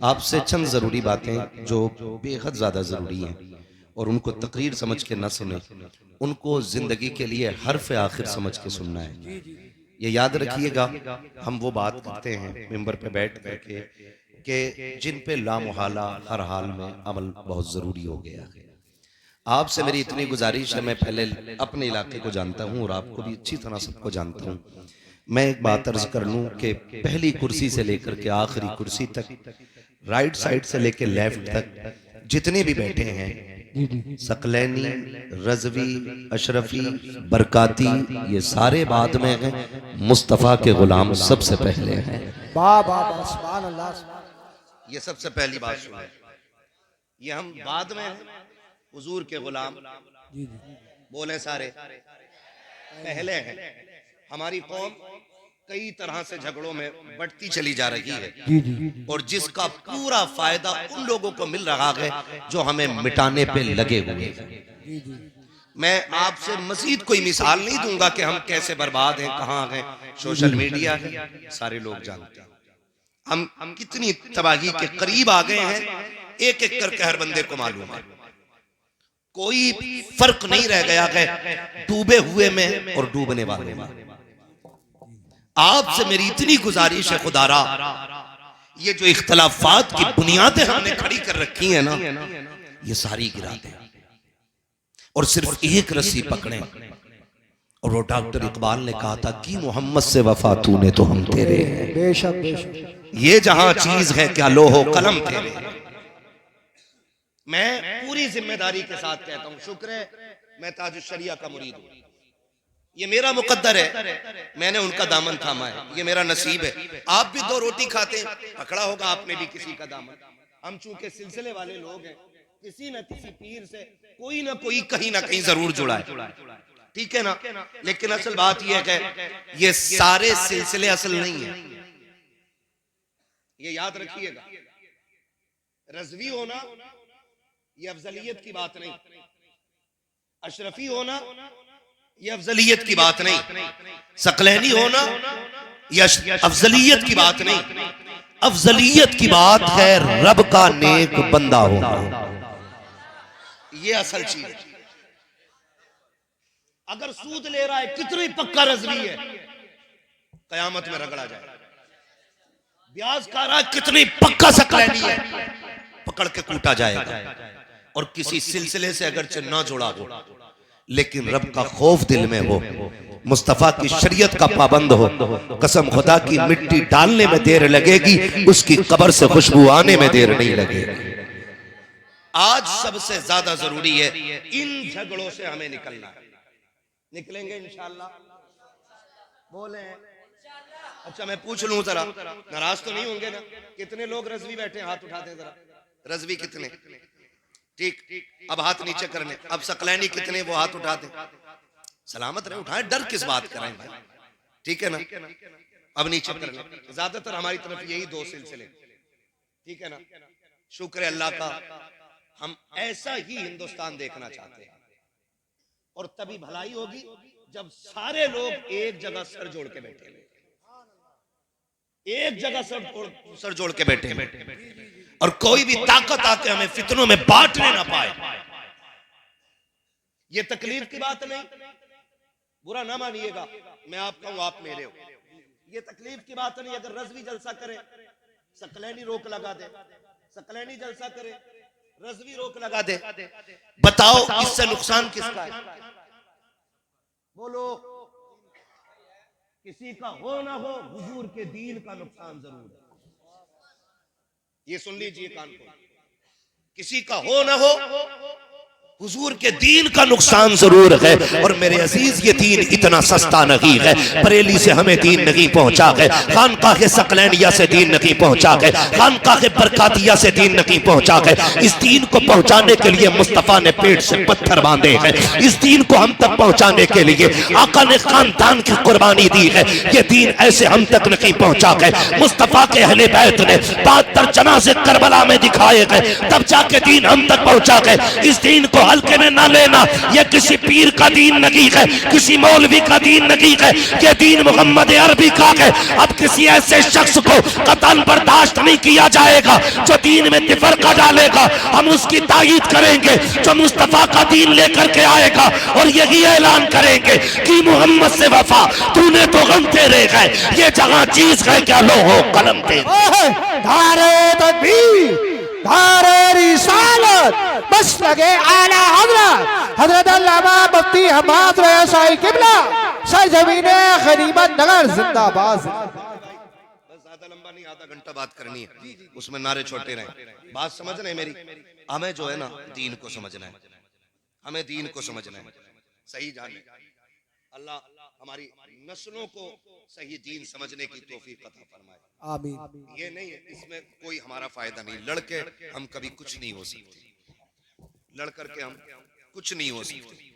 आपसे चंद ज़रूरी बातें जो बेहद ज़्यादा ज़रूरी हैं और उनको तकरीर समझ के न सुने, उनको ज़िंदगी के लिए हर्फ आखिर समझ के सुनना है। ये याद रखिएगा, हम वो बात करते हैं मिंबर पे बैठ करके कि जिन पे लामुहाला हर हाल में अमल बहुत ज़रूरी हो गया है। आपसे मेरी इतनी गुजारिश है, मैं पहले अपने इलाके को जानता हूँ और आपको भी अच्छी तरह सबको जानता हूँ। मैं एक बात अर्ज कर लूँ कि पहली कुर्सी से लेकर के आखिरी कुर्सी तक, राइट साइड से लेकर लेफ्ट तक जितने भी बैठे हैं, सकलैनी, रजवी, अशरफी, बरकाती, ये सारे बाद में हैं। मुस्तफ़ा के गुलाम सबसे पहले हैं। सुभान अल्लाह। ये सबसे पहली बात सुना, ये हम बाद में हैं। हुजूर के गुलाम बोले सारे पहले हैं। हमारी कौम कई तरह से झगड़ों में बढ़ती चली जा रही है और जिसका पूरा फायदा उन लोगों को मिल रहा है जो हमें मिटाने पे लगे हुए हैं। मैं आपसे मजीद कोई मिसाल नहीं दूंगा कि हम कैसे बर्बाद हैं, कहाँ हैं। सोशल मीडिया है, सारे लोग जानते हैं हम कितनी तबाही के करीब आ गए हैं। एक एक करके हर बंदे को मालूम है, कोई फर्क नहीं रह गया है डूबे हुए में और डूबने वाले में। आपसे मेरी इतनी गुजारिश है खुदारा, ये जो इख्तलाफात की बुनियादें हमने खड़ी कर रखी हैं ना, ये सारी गिरा दें और सिर्फ एक रस्सी पकड़ें। और वो डॉक्टर इकबाल ने कहा था कि मोहम्मद से वफा तूने तो हम तेरे हैं, बेशक बेशक। ये जहां चीज है क्या लोहो कलम तेरे। मैं पूरी जिम्मेदारी के साथ कहता हूं, शुक्र है मैं ताजुश शरिया का मुरीद हूं। ये मेरा मुकद्दर है, मैंने उनका दामन थामा है, ये मेरा नसीब है। आप भी दो रोटी खाते हैं, पकड़ा होगा आपने भी किसी का दामन। हम चूंकि सिलसिले वाले लोग हैं, किसी न किसी पीर से कोई ना कोई कहीं ना कहीं जरूर जुड़ा है, ठीक है ना। लेकिन असल बात यह है कि ये सारे सिलसिले असल नहीं है, ये याद रखिएगा। रज़वी होना ये अफजलियत की बात नहीं, अशरफी होना ये अफजलियत की बात नहीं, सकलैनी होना ये अफजलियत की बात नहीं। अफजलियत की बात है रब का नेक बंदा होना, ये असल चीज है। अगर सूद ले रहा है कितनी पक्का रज़वी है, कयामत में रगड़ा जाए। ब्याज खा रहा है कितनी पक्का सकलैनी है, पकड़ के कूटा जाएगा। और किसी सिलसिले से अगर ना जुड़ा हो लेकिन रब का खौफ दिल में हो, मुस्तफा की शरीयत का पाबंद हो, कसम खुदा की मिट्टी डालने में देर लगेगी, उसकी कब्र से खुशबू आने में देर नहीं लगेगी। आज सबसे ज्यादा जरूरी है इन झगड़ों से हमें निकलना है। निकलेंगे इंशाअल्लाह, बोले। अच्छा मैं पूछ लूं जरा, नाराज तो नहीं होंगे ना? कितने लोग रज़वी बैठे हैं, हाथ उठा दें जरा। रज़वी कितने? ठीक, अब हाथ नीचे करने। अब सकलैनी कितने? वो हाथ उठा दें। सलामत रहे, उठाएं, डर किस बात करें भाई, ठीक है ना। अब नीचे करने। ज्यादातर हमारी तरफ यही दो सिलसिले, ठीक है ना। शुक्र है अल्लाह का, हम ऐसा ही हिंदुस्तान देखना चाहते हैं। और तभी भलाई होगी जब सारे लोग एक जगह सर जोड़ के बैठे, एक जगह सर जोड़ के बैठे और कोई भी ताकत आके हमें फितनों में बांटने ना पाए। ये तकलीफ की बात नहीं, बुरा ना मानिएगा, मैं आपका हूं, आप मेरे हो। ये तकलीफ की बात नहीं। अगर रज़वी जलसा करे, सकलैनी रोक लगा दे, सकलैनी जलसा करे, रज़वी रोक लगा दे, बताओ इससे नुकसान किसका है? बोलो। किसी का हो ना हो, हुजूर के दीन का नुकसान जरूर है। ये सुन लीजिए कान को, किसी का हो ना हो, हुजूर के दीन का नुकसान जरूर है। और मेरे अजीज ये दीन इतना सस्ता नहीं है, बरेली से हमें दीन नहीं पहुंचा है, खानकाह के सकलैनिया से दीन नहीं पहुंचा है, खानकाह के बरकातिया से दीन नहीं पहुंचा है। इस दीन को पहुंचाने के लिए मुस्तफा ने पेट से पत्थर बांधे हैं। इस दीन को हम तक पहुंचाने के लिए आका ने खानदान की कुर्बानी दी है। ये दीन ऐसे हम तक नहीं पहुंचा है, मुस्तफा के अहले बैत ने 72 जनाज़े करबला में दिखाए गए, तब जाके दीन हम तक पहुंचा है। इस दीन को हल्के में ना लेना। ये किसी पीर का दीन नहीं है, किसी मौलवी का दीन नहीं है, ये दीन मोहम्मद अरबी का है। अब किसी ऐसे शख्स को कतन बर्दाश्त नहीं किया जाएगा जो दीन में तिफरका डालेगा। हम उसकी तायीद करेंगे जो मुस्तफा का दीन लेकर के आएगा, और यही ऐलान करेंगे कि मोहम्मद से वफा, तूने तो गम तेरे गए, ये जहां चीज है क्या लो हो कलम तेरे। धारे तकबीर, धारे रिसालत, बस लगे आला हजरत, हजरत अल्लामा मुफ्ती हमाद रज़ा शाही किबला, सरजमीने गनीमत नगर जिंदाबाद। बस ज्यादा लंबा नहीं, आधा घंटा बात करनी है, उसमें नारे छोटे रहे। बात समझ रहे हैं मेरी? हमें जो है ना दीन को समझना है, हमें दीन को समझना है, सही जाने। अल्लाह हमारी नस्लों को सही दीन समझने की तौफीक अता फरमाए। आमीन। ये नहीं है, इसमें कोई हमारा फायदा नहीं। लड़के हम कभी कुछ नहीं हो सकते, लड़ करके हम कुछ नहीं हो सकते।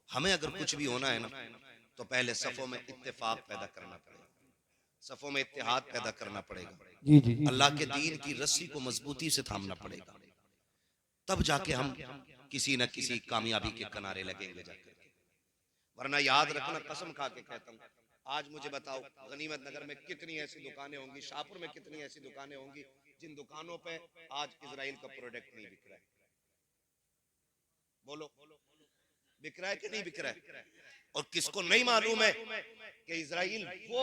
हमें अगर कुछ भी होना है ना, तो पहले सफों में इत्तेफाक पैदा करना पड़ेगा, सफों में इत्तेहाद पैदा करना पड़ेगा। जी जी जी। अल्लाह के दीन की रस्सी को मजबूती से थामना पड़ेगा, तब जाके हम किसी न किसी कामयाबी के किनारे लगेंगे जाकर। वरना याद रखना, कसम खा के कहता हूँ, आज मुझे बताओ गनीमत नगर में कितनी ऐसी दुकानें होंगी, शाहपुर में कितनी ऐसी दुकानें होंगी जिन दुकानों पे आज इजराइल का प्रोडक्ट नहीं बिक रहा है। बोलो, बिक रहा है कि नहीं बिक रहा है? और किसको नहीं मालूम है कि इजराइल वो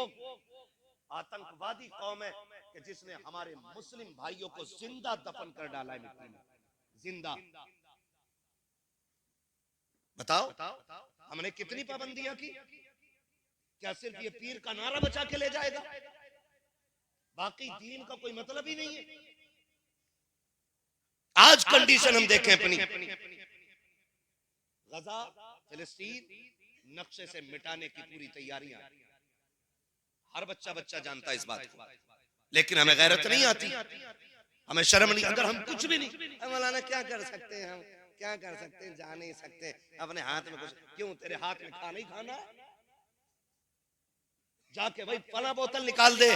आतंकवादी कौम है कि जिसने हमारे मुस्लिम भाइयों को जिंदा दफन कर डाला है मिट्टी में, जिंदा। बताओ हमने कितनी पाबंदियां की? क्या सिर्फ ये पीर का नारा बचा के ले जाएगा? बाकी दीन का कोई मतलब ही नहीं है। आज कंडीशन हम देखें अपनी, गजा फिलिस्तीन नक्शे से मिटाने की पूरी तैयारियां, हर बच्चा जानता है इस बात को, लेकिन हमें गैरत नहीं आती, हमें शर्म नहीं। अगर हम कुछ भी नहीं, मौलाना क्या कर सकते हैं, हम क्या कर सकते हैं, जा नहीं सकते, अपने हाथ में कुछ क्यों, तेरे हाथ में खाना ही खाना है, जाके भाई फला बोतल निकाल दे,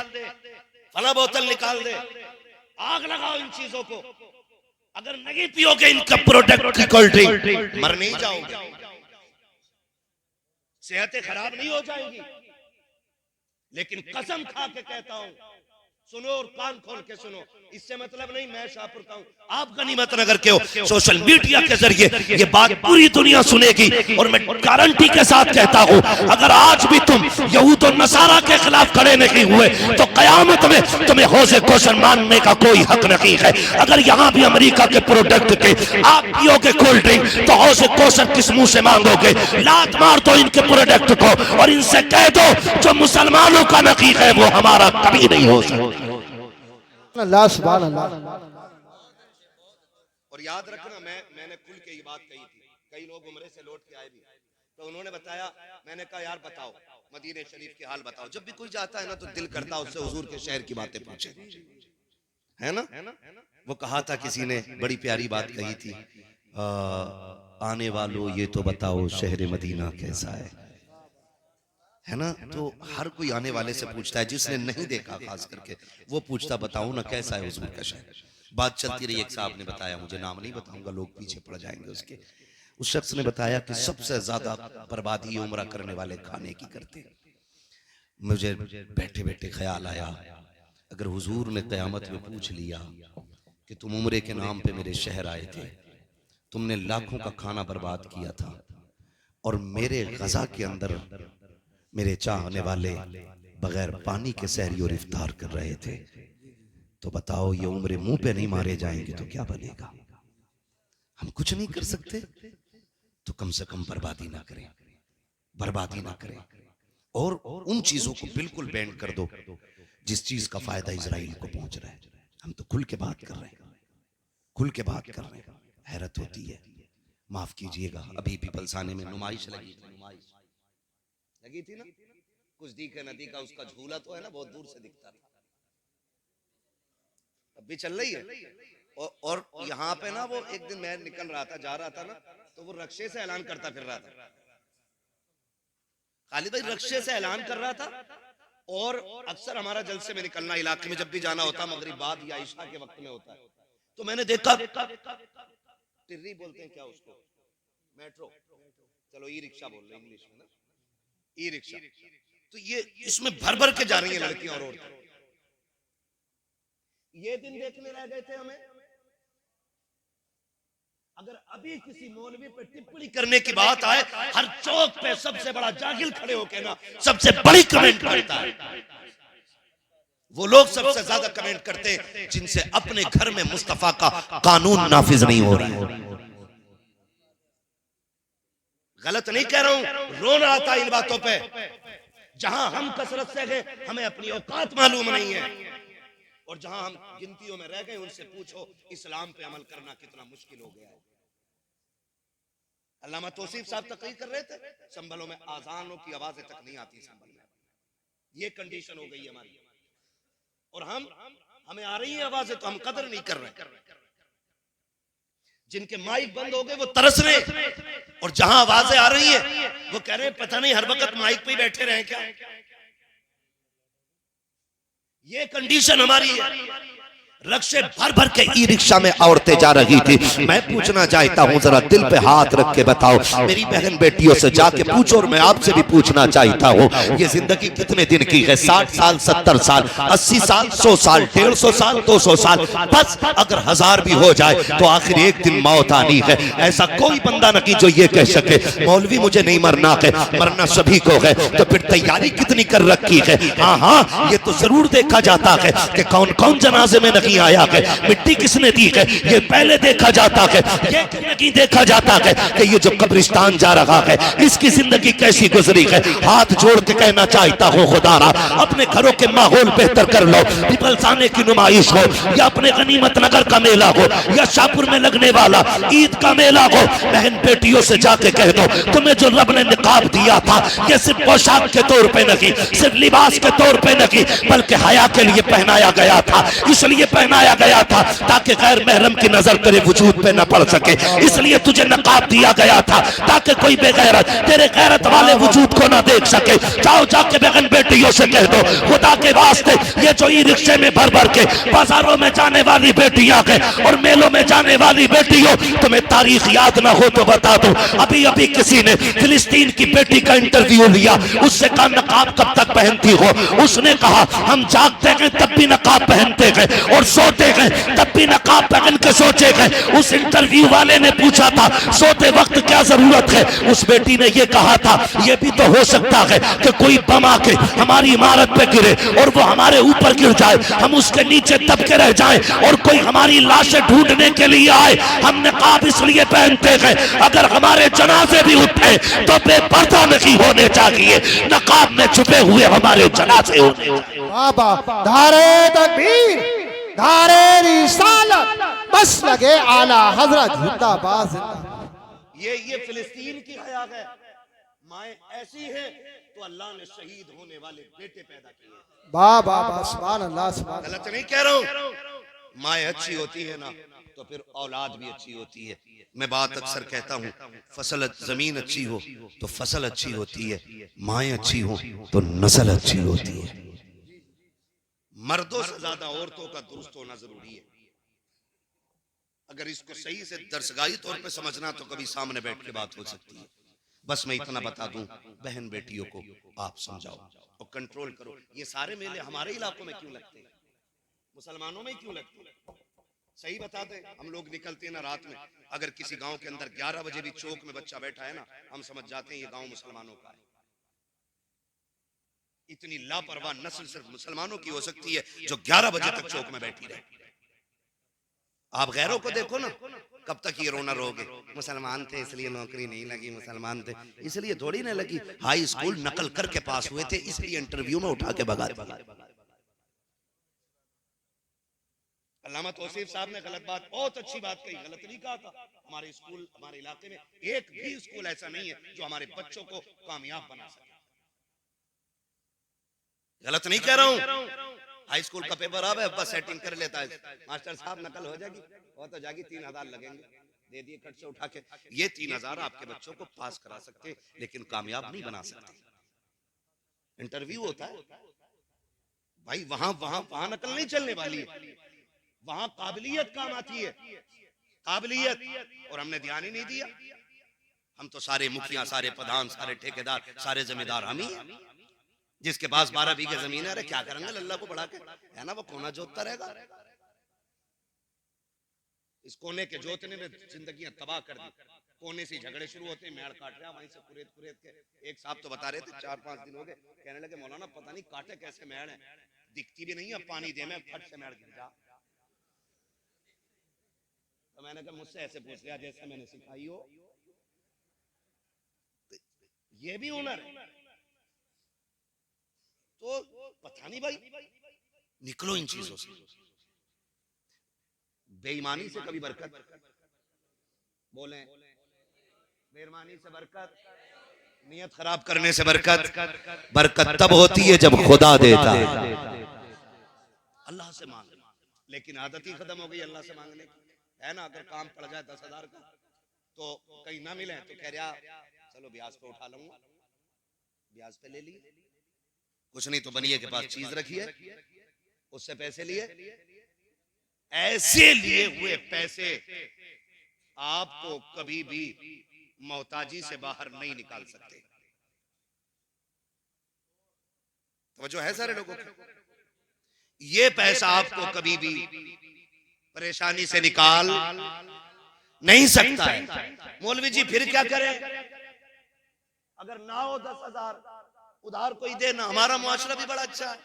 फला बोतल निकाल दे, आग लगाओ इन चीजों को। अगर नहीं पियोगे इनका प्रोडक्ट की कोल्ड ड्रिंक, मर नहीं जाओगे, सेहतें खराब नहीं हो जाएंगी। लेकिन कसम खा के कहता हूं, सुनो और कान खोल के सुनो, इससे मतलब नहीं मैं शाहपुर का हूं, आप गनीमत नगर के हो। सोशल मीडिया के जरिए ये बात पूरी दुनिया सुनेगी, और मैं गारंटी के साथ कहता हूं, अगर आज भी तुम यहूद और नसारा के खिलाफ खड़े नहीं हुए तो कयामत में तुम्हें हौज़े कौसर मानने का कोई हक नहीं है। अगर यहाँ भी अमेरिका के प्रोडक्ट के आप पियोगे कोल्ड ड्रिंक, तो हौज़े कौसर किस मुंह से मांगोगे? लात मार दो इनके प्रोडक्ट को और इनसे कह दो जो मुसलमानों का नकीक है वो हमारा कभी नहीं हो सकता। अल्लाह सुभान अल्लाह। और याद रखना, मैंने खुल के ये बात कही थी, कई लोग उम्रे से लौट के आए भी, तो उन्होंने बताया, मैंने कहा यार बताओ मदीने शरीफ के हाल बताओ। जब भी कोई जाता है ना तो दिल करता है उससे हुजूर के शहर की बातें पूछे, है ना? वो कहा था किसी ने, बड़ी प्यारी बात कही थी, आने वालों ये तो बताओ शहर मदीना कैसा है ना? तो हर कोई आने वाले से पूछता है, जिसने नहीं देखा खास करके वो पूछता बताओ ना कैसा है हुजूर का शहर। बात चलती रही, एक साहब ने बताया, मुझे नाम नहीं बताऊंगा लोग पीछे पड़ जाएंगे उसके, उस शख्स ने बताया कि सबसे ज्यादा बर्बादी उम्रा करने वाले खाने की करते। मुझे बैठे बैठे ख्याल आया, अगर हुजूर ने क़यामत में पूछ लिया कि तुम उम्रे के नाम पे मेरे शहर आए थे, तुमने लाखों का खाना बर्बाद किया था, और मेरे गजा के अंदर मेरे चाहने वाले बगैर पानी के सहरी और इफ्तार कर रहे थे, तो बताओ ये उम्र मुंह पे नहीं मारे जाएंगे तो क्या बनेगा? हम कुछ नहीं कर सकते तो कम से कम बर्बादी ना करें, बर्बादी ना करें, और उन चीजों को बिल्कुल बैन कर दो जिस चीज का फायदा इजराइल को पहुंच रहा है। हम तो खुल के बात कर रहे हैं, खुल के बात कर रहे हैं। हैरत होती है, माफ कीजिएगा, अभी भी पलसाने में नुमाइश लगी थी, नुमाइश लगी थी ना, कुछ दिखे नदी का उसका झूला तो है ना, बहुत दूर से दिखता था, अब भी चल रही है। और यहाँ पे ना वो एक दिन मैं निकल रहा था, जा रहा था ना, तो वो रक्शे से ऐलान करता फिर रहा था, खालिद भाई रक्शे से ऐलान कर रहा था। और अक्सर हमारा जलसे में निकलना इलाके में जब भी जाना होता मगरिब बाद या इशा के वक्त में होता है, तो मैंने देखा टिर्री बोलते हैं क्या उसको, मेट्रो, चलो ई रिक्शा बोल रहे इंग्लिश में ना, ई रिक्शा। तो ये इसमें भर भर के जा रही हैं लड़कियां और औरतें। ये दिन देखने रह गए थे हमें। अगर अभी किसी मौलवी पे टिप्पणी करने की बात आए, हर चौक पे सबसे बड़ा जाहिल खड़े होके ना सबसे बड़ी कमेंट करता है। वो लोग सबसे ज्यादा कमेंट करते हैं जिनसे अपने घर में मुस्तफा का कानून नाफिज नहीं हो रहा है। गलत नहीं कह रहा हूं, रोना आता है इन बातों पे। जहां हम कसरत से गए, हमें अपनी औकात मालूम नहीं है, और जहां हम गिनतियों में रह गए उनसे पूछो इस्लाम पे अमल करना कितना मुश्किल हो गया है। अल्लामा तौसीफ साहब तकरीर कर रहे थे, संभलों में आजानों की आवाजें तक नहीं आती संभल में। ये कंडीशन हो गई हमारी, और हमें आ रही है आवाजें तो हम कदर नहीं कर रहे। जिनके माइक बंद हो गए वो तरस रहे, और जहां आवाजें आ रही है वो कह रहे हैं पता नहीं हर वक्त माइक पे ही बैठे रहे क्या। ये कंडीशन हमारी है। रक्शे भर भर के ई रिक्शा में औरतें जा रही थी। मैं पूछना चाहता हूँ, जरा दिल पे हाथ रख के बताओ, मेरी बहन बेटियों से जाके पूछो, और मैं आपसे भी पूछना चाहता हूँ, ये जिंदगी कितने दिन की है? 60 साल, 70 साल, 80 साल, 100 साल, 150 साल, 200 साल, बस अगर 1000 भी हो जाए तो आखिर एक दिन मौत आनी है। ऐसा कोई बंदा न कि जो ये कह सके मौलवी मुझे नहीं मरना है, मरना सभी को है। तो फिर तैयारी कितनी कर रखी है? हाँ हाँ, ये तो जरूर देखा जाता है कि कौन कौन जनाजे में नहीं आया है, मिट्टी किसने दी है, ये पहले देखा जाता है। ये नहीं देखा जाता है कि ये जो कब्रिस्तान जा रहा है इसकी जिंदगी कैसी गुजरी है। हाथ जोड़ के कहना चाहता हूँ, खुदारा अपने घरों के माहौल बेहतर कर लो। पिपलसाने की नुमाइश हो, या अपने गनीमत नगर का मेला हो, या शाहपुर में लगने वाला ईद का मेला हो, बहन बेटियों से जाके कह दो, तुम्हें जो रब ने निकाब दिया था ये सिर्फ पोशाक के तौर पे नहीं, सिर्फ लिबास के तौर पे नहीं, बल्कि हया के लिए पहनाया गया था। इसलिए पहनाया गया था ताकि गैर महरम की नजर तेरे वजूद पे न पड़ सके। इसलिए तुझे नकाब दिया गया था ताकि कोई बेगैरत तेरे गैरत वाले वजूद को न देख सके। जाओ जाके बहन बेटियों से कह दो, खुदा के वास्ते ये जो ई रिक्शे में भर भर के बाजारों में जाने वाली बेटियां हैं और मेलों में जाने वाली बेटियों, तुम्हें तारीख याद ना हो तो बता दो, अभी अभी किसी ने फिलिस्तीन की बेटी का इंटरव्यू लिया, उससे कहा नकाब कब तक पहनती हो? उसने कहा हम जागते हैं तब भी नकाब पहनते हैं और सोते हैं तब भी नकाब पहन के सोचे हैं। उस इंटरव्यू वाले ने पूछा था सोते वक्त क्या जरूरत है? उस बेटी ने ये कहा था ये भी तो हो सकता है कि कोई बम आके हमारी इमारत पे गिरे और वो हमारे ऊपर गिर जाए, हम उसके नीचे दब के रह जाएं और कोई हमारी लाशें ढूंढने के लिए आए। हम नकाब इसलिए पहनते हैं अगर हमारे जनाजे भी उठे तो बेपर्दा नहीं होने चाहिए, नकाब में छुपे हुए हमारे जनाजे होने चाहिए। बाबा धारे तकबीर, धारे रिसालत, बस लगे आला हजरत जिंदाबाद जिंदाबाद। ये फिलिस्तीन की हया है। माए ऐसी है तो अल्लाह ने शहीद होने वाले बेटे पैदा किए। बाबा सुभान अल्लाह, सुभान अल्लाह। गलत नहीं कह रहा हूं। माए अच्छी होती है ना तो फिर औलाद भी अच्छी होती है। मैं बात अक्सर कहता हूँ, फसल जमीन अच्छी हो तो फसल अच्छी होती है, माए अच्छी हो तो नस्ल अच्छी होती है। मर्दों से ज्यादा औरतों का दुरुस्त होना जरूरी है। अगर इसको सही से दरसगाही तौर पे समझना तो कभी सामने बैठ के बात हो सकती है। बस मैं इतना बता दूं, बहन बेटियों को आप समझाओ और कंट्रोल करो। ये सारे मेले हमारे इलाकों में क्यों लगते हैं? मुसलमानों में क्यों लगते हैं? सही बताते, हम लोग निकलते हैं ना रात में, अगर किसी गांव के अंदर 11 बजे भी चौक में बच्चा बैठा है ना, हम समझ जाते हैं ये गांव मुसलमानों का है। इतनी लापरवाह नस्ल सिर्फ मुसलमानों की हो सकती है जो 11 बजे तक चौक में बैठी रहे। आप गैरों को देखो ना, कब तक ये रोना रोगे? मुसलमान थे इसलिए नौकरी नहीं लगी, मुसलमान थे इसलिए थोड़ी ना लगी। हाई स्कूल नकल करके पास हुए थे इसलिए इंटरव्यू में उठा के भगा दिया। अल्लामा तौसीफ साहब ने गलत बात, बहुत अच्छी बात कही, गलत नहीं कहा था। हमारे स्कूल, हमारे इलाके में एक भी स्कूल ऐसा नहीं है जो हमारे बच्चों को कामयाब बना सके। गलत नहीं कह रहा हूं। हाई स्कूल का पेपर अब है, बस सेटिंग कर लेता है मास्टर साहब, नकल हो जाएगी, वो तो जाएगी, 3000 लगेंगे, दे दिए कट से उठा के। ये 3000 आपके बच्चों को पास करा सकते लेकिन कामयाब नहीं बना सकते। इंटरव्यू होता है भाई, वहां वहां वहां नकल नहीं चलने वाली है, वहां काबिलियत काम आती है, काबिलियत। और हमने ध्यान ही नहीं दिया। हम तो सारे मुखिया, सारे प्रधान, सारे ठेकेदार, सारे जमींदार हम ही हैं। जिसके पास 12 बीघे जमीन है, अरे क्या करेंगे अल्लाह को बढ़ा के, है ना, वो कोना जोतता रहेगा। इस कोने के जोतने में जिंदगियां तबाह कर दी। कोने से झगड़े शुरू होते, मेड़ काट रहा, वहीं से कुरेद कुरेद के। एक साहब तो बता रहे थे 4-5 दिन हो गए, कहने लगे मौलाना पता नहीं काटे कैसे मेड़ है, दिखती भी नहीं है, पानी दे में फट से मेड़ गिर जा। तो मैंने कहा मुझसे ऐसे पूछ लिया जैसे मैंने सिखाई हो। तो ये भी हुनर है। तो पता नहीं भाई, निकलो इन चीजों से। बेईमानी से कभी बरकत, बोले बेईमानी से बरकत, नियत खराब करने से बरकत। बरकत तब होती है जब खुदा देता है। अल्लाह से मांग, लेकिन आदत ही खत्म हो गई अल्लाह से मांगने की, है ना। अगर काम पड़ जाए 10,000 का तो कहीं ना मिले तो कह रहा चलो ब्याज पे उठा लूंगा, ब्याज पे ले लिए। कुछ नहीं तो बनिए के पास चीज रखी है, उससे पैसे लिए। ऐसे लिए हुए पैसे आपको कभी भी मोहताजी से बाहर नहीं निकाल सकते। तो है सारे लोगों को, ये पैसा आपको कभी भी परेशानी से निकाल नहीं सकता है। मौलवी जी फिर क्या करें? अगर ना हो 10,000 उधार कोई दे ना। हमारा मुआशरा भी बड़ा अच्छा है,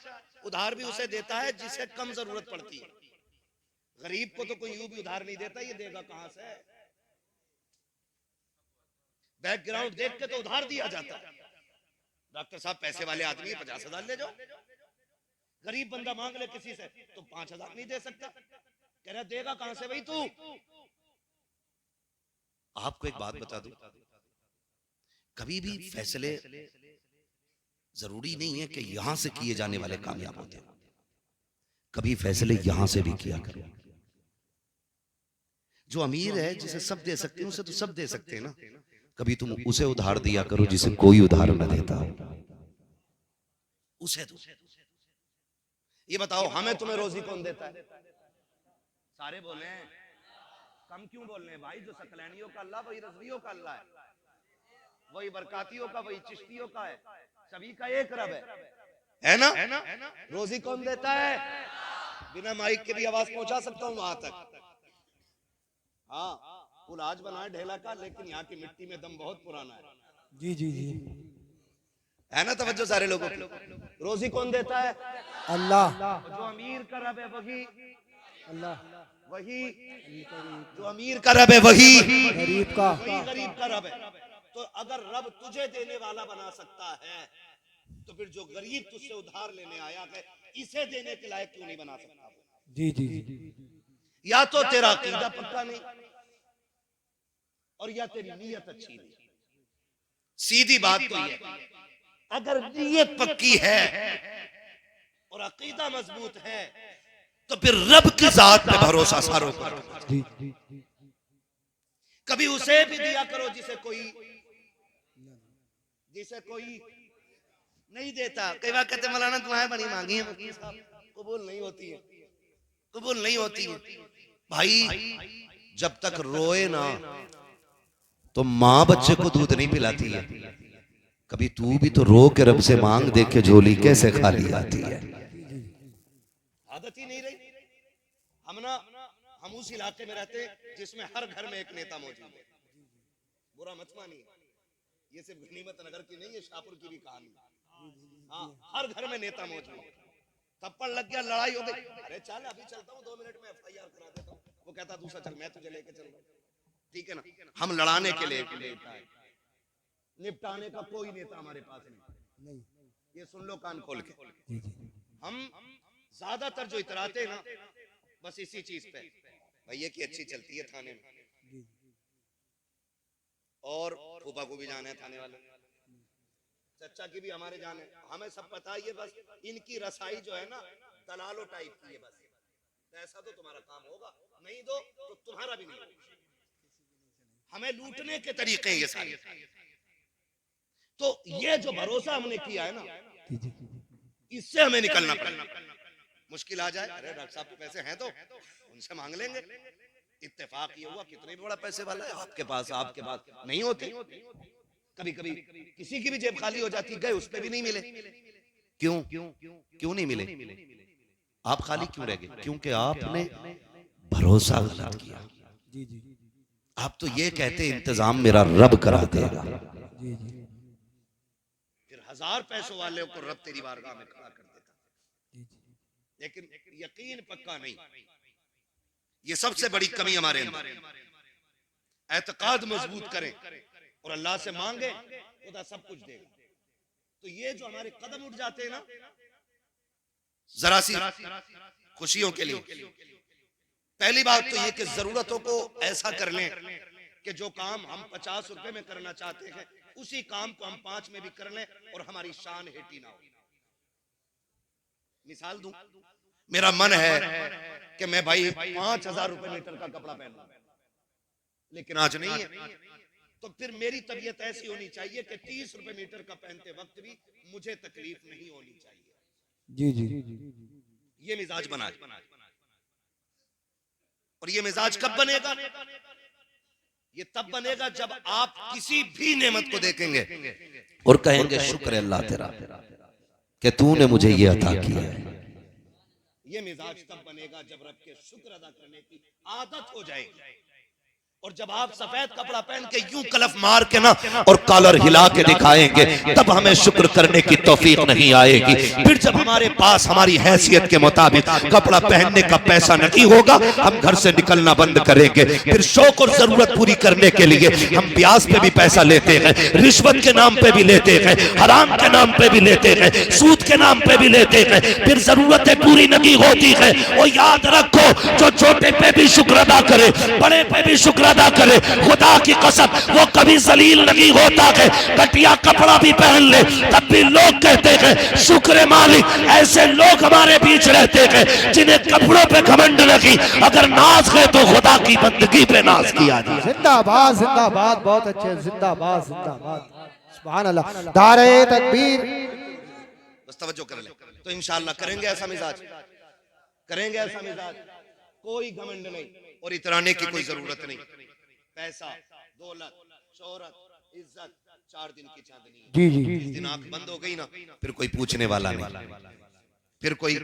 उधार भी उसे देता है जिसे कम जरूरत पड़ती है। गरीब को तो कोई यूं भी उधार नहीं देता, ये देगा कहां से? बैकग्राउंड देख के तो उधार दिया जाता है। डॉक्टर साहब पैसे वाले आदमी 50,000 ले जाओ, गरीब बंदा मांग ले किसी से तो 5,000 नहीं दे सकता, कह रहा देगा कहां से भाई तू? आपको एक बात बता दूं, कभी भी फैसले जरूरी नहीं है कि यहां से किए जाने वाले कामयाब होते हैं। कभी फैसले यहां से भी किया करो। जो अमीर है जिसे सब दे सकते हैं उसे तो सब दे सकते हैं ना। कभी तुम उसे उधार दिया करो जिसे कोई उधार न देता हो, उसे दो। ये बताओ हमें तुम्हें रोजी कौन देता है? सारे बोले हैं, कम क्यों बोल रहे हैं भाई? जो सकलैनियों का अल्लाह वही रज़वियों का अल्लाह है, वही बरकातियों का, वही चिश्तियों का है, सभी का एक रब है ना। रोजी कौन देता है? बिना माइक के भी आवाज पहुंचा सकता हूं वहां तक। हाँ, पुल आज बना है ढेला का, लेकिन यहाँ की मिट्टी में दम बहुत पुराना है। जी जी जी, है ना तवज्जो सारे लोगों की? रोजी कौन देता है? अल्लाह। जो अमीर का रब है वही अल्लाह। वही जो अमीर का रब है वही गरीब का, वही गरीब का रब है। तो अगर रब तुझे देने वाला बना सकता है तो फिर जो गरीब तुझसे उधार लेने आया है इसे देने के लायक क्यों नहीं बना सकता? जी जी जी, या तो तेरा अकीदा पक्का नहीं और या तेरी नीयत अच्छी नहीं। सीधी बात तो ये है, अगर नीयत पक्की है और अकीदा मजबूत है तो फिर रब की जात पे भरोसा सारों करो। जी जी, कभी उसे भी दिया करो जिसे कोई नहीं देता। कई बार कहते मौलाना दुआएं बड़ी मांगी हैं, कबूल नहीं होती है, कबूल नहीं होती है। भाई जब तक रोए ना तो माँ बच्चे को दूध नहीं पिलाती है। कभी तू भी तो रो के रब से मांग, देख के झोली कैसे खाली आती है। आदत ही नहीं रही। हम उस इलाके में रहते हैं जिसमें हर घर में एक नेता मौजूद है। बुरा मत मानिए, ये सिर्फ गनीमत नगर की नहीं है, शाहपुर की भी कहानी। हाँ, हर घर में नेता मौजूद है। थप्पड़ लग गया, लड़ाई हो गई, अरे चल अभी चलता हूँ 2 मिनट में FIR करा देता हूँ। वो कहता दूसरा चल मैं तुझे लेके चल रहा हूँ, ठीक है ना। हम लड़ाने के लिए नेता है, निपटाने का कोई नेता हमारे पास नहीं। ये सुन लो कान खोल के। हम ज्यादातर जो इतराते ना बस इसी चीज पे, भैया की अच्छी चलती है थाने में, और फूफा को भी जाना है थाने वाले, चचा की भी हमारे जाने, हमें सब पता है। ये बस इनकी रसाई जो है ना दलालो टाइप की है। बस पैसा तो तुम्हारा काम होगा, नहीं दो तो तुम्हारा भी नहीं होगा। हमें लूटने के तरीके ये सारे। तो ये जो भरोसा हमने किया है ना, इससे हमें निकलना पड़ेगा। मुश्किल आ जाए, अरे डॉक्टर साहब के पैसे हैं तो उनसे मांग लेंगे, इत्तेफाक ये हुआ कितने भी बड़ा पैसे वाला है आपके पास नहीं होते। कभी कभी किसी की भी जेब खाली हो जाती, गए उस पे भी नहीं मिले। क्यों क्यों नहीं मिले? आप खाली क्यों रह गए? क्योंकि आपने भरोसा गलत किया। जी जी आप तो ये कहते इंतजाम मेरा रब करा देगा, जी जी फिर 1000 पैसों वाले को रब तेरी बारगाह में खड़ा कर देता, जी लेकिन यकीन पक्का नहीं। ये सबसे बड़ी कमी हमारे अंदर। एतकाद मजबूत करें और अल्लाह से मांगे, खुदा सब कुछ देगा। तो ये जो हमारे कदम उठ जाते हैं ना जरा सी खुशियों के लिए, पहली बात तो ये कि जरूरतों को ऐसा कर लें कि जो काम हम 50 रुपए में करना चाहते हैं उसी काम को हम 5 में भी कर लें और हमारी शान हेटी ना हो। मिसाल दूं, मेरा मन है कि मैं भाई 5000 रुपए मीटर का कपड़ा पहनूं, लेकिन आज नहीं है। तो फिर मेरी तबीयत ऐसी होनी चाहिए कि 30 रुपए मीटर का पहनते वक्त भी मुझे तकलीफ नहीं होनी चाहिए। जी जी ये मिजाज बना। और ये मिजाज कब बनेगा? ये तब बनेगा जब आप किसी भी नेमत को देखेंगे और कहेंगे शुक्र है अल्लाह तेरा कि तूने मुझे ये अता किया है। ये मिजाज तब बनेगा जब रब के शुक्र अदा करने की आदत हो जाएगी। और जब आप सफेद कपड़ा पहन के यूं कलफ मार के ना और कॉलर हिला के दिखाएंगे, तब हमें शुक्र करने की तौफीक नहीं आएगी। फिर जब हमारे पास हमारी हैसियत के मुताबिक कपड़ा पहनने का पैसा नहीं होगा, हम घर से निकलना बंद करेंगे। फिर शौक और जरूरत पूरी करने के लिए हम ब्याज पे भी पैसा लेते हैं, रिश्वत के नाम पे भी लेते हैं, हराम के नाम पे भी लेते हैं, सूद के नाम पे भी लेते हैं। फिर जरूरतें पूरी नहीं होती है। वो याद रखो, जो छोटे पे भी शुक्र अदा करे, बड़े पे भी शुक्र अदा करे, खुदा की कसम वो कभी जलील नहीं होता है। घटिया कपड़ा भी पहन ले तब भी लोग कहते हैं शुक्र मालिक। ऐसे लोग हमारे बीच रहते हैं जिन्हें कपड़ों पे घमंड नहीं, अगर नाज है तो खुदा की बंदगी पे नाज किया जाए। जिंदाबाद जिंदाबाद, बहुत अच्छे, जिंदाबाद जिंदाबाद, सुभान अल्लाह, नारे तकबीर। बस तवज्जो कर ले तो इंशाअल्लाह करेंगे ऐसा मिजाज, करेंगे ऐसा मिजाज। कोई घमंड नहीं और इतराने की कोई जरूरत नहीं। पैसा, दौलत, शोहरत, इज्जत 4 दिन की चांदनी है। जी जी जिस दिन आंख बंद हो गई ना, फिर कोई पूछने वाला नहीं, फिर कोई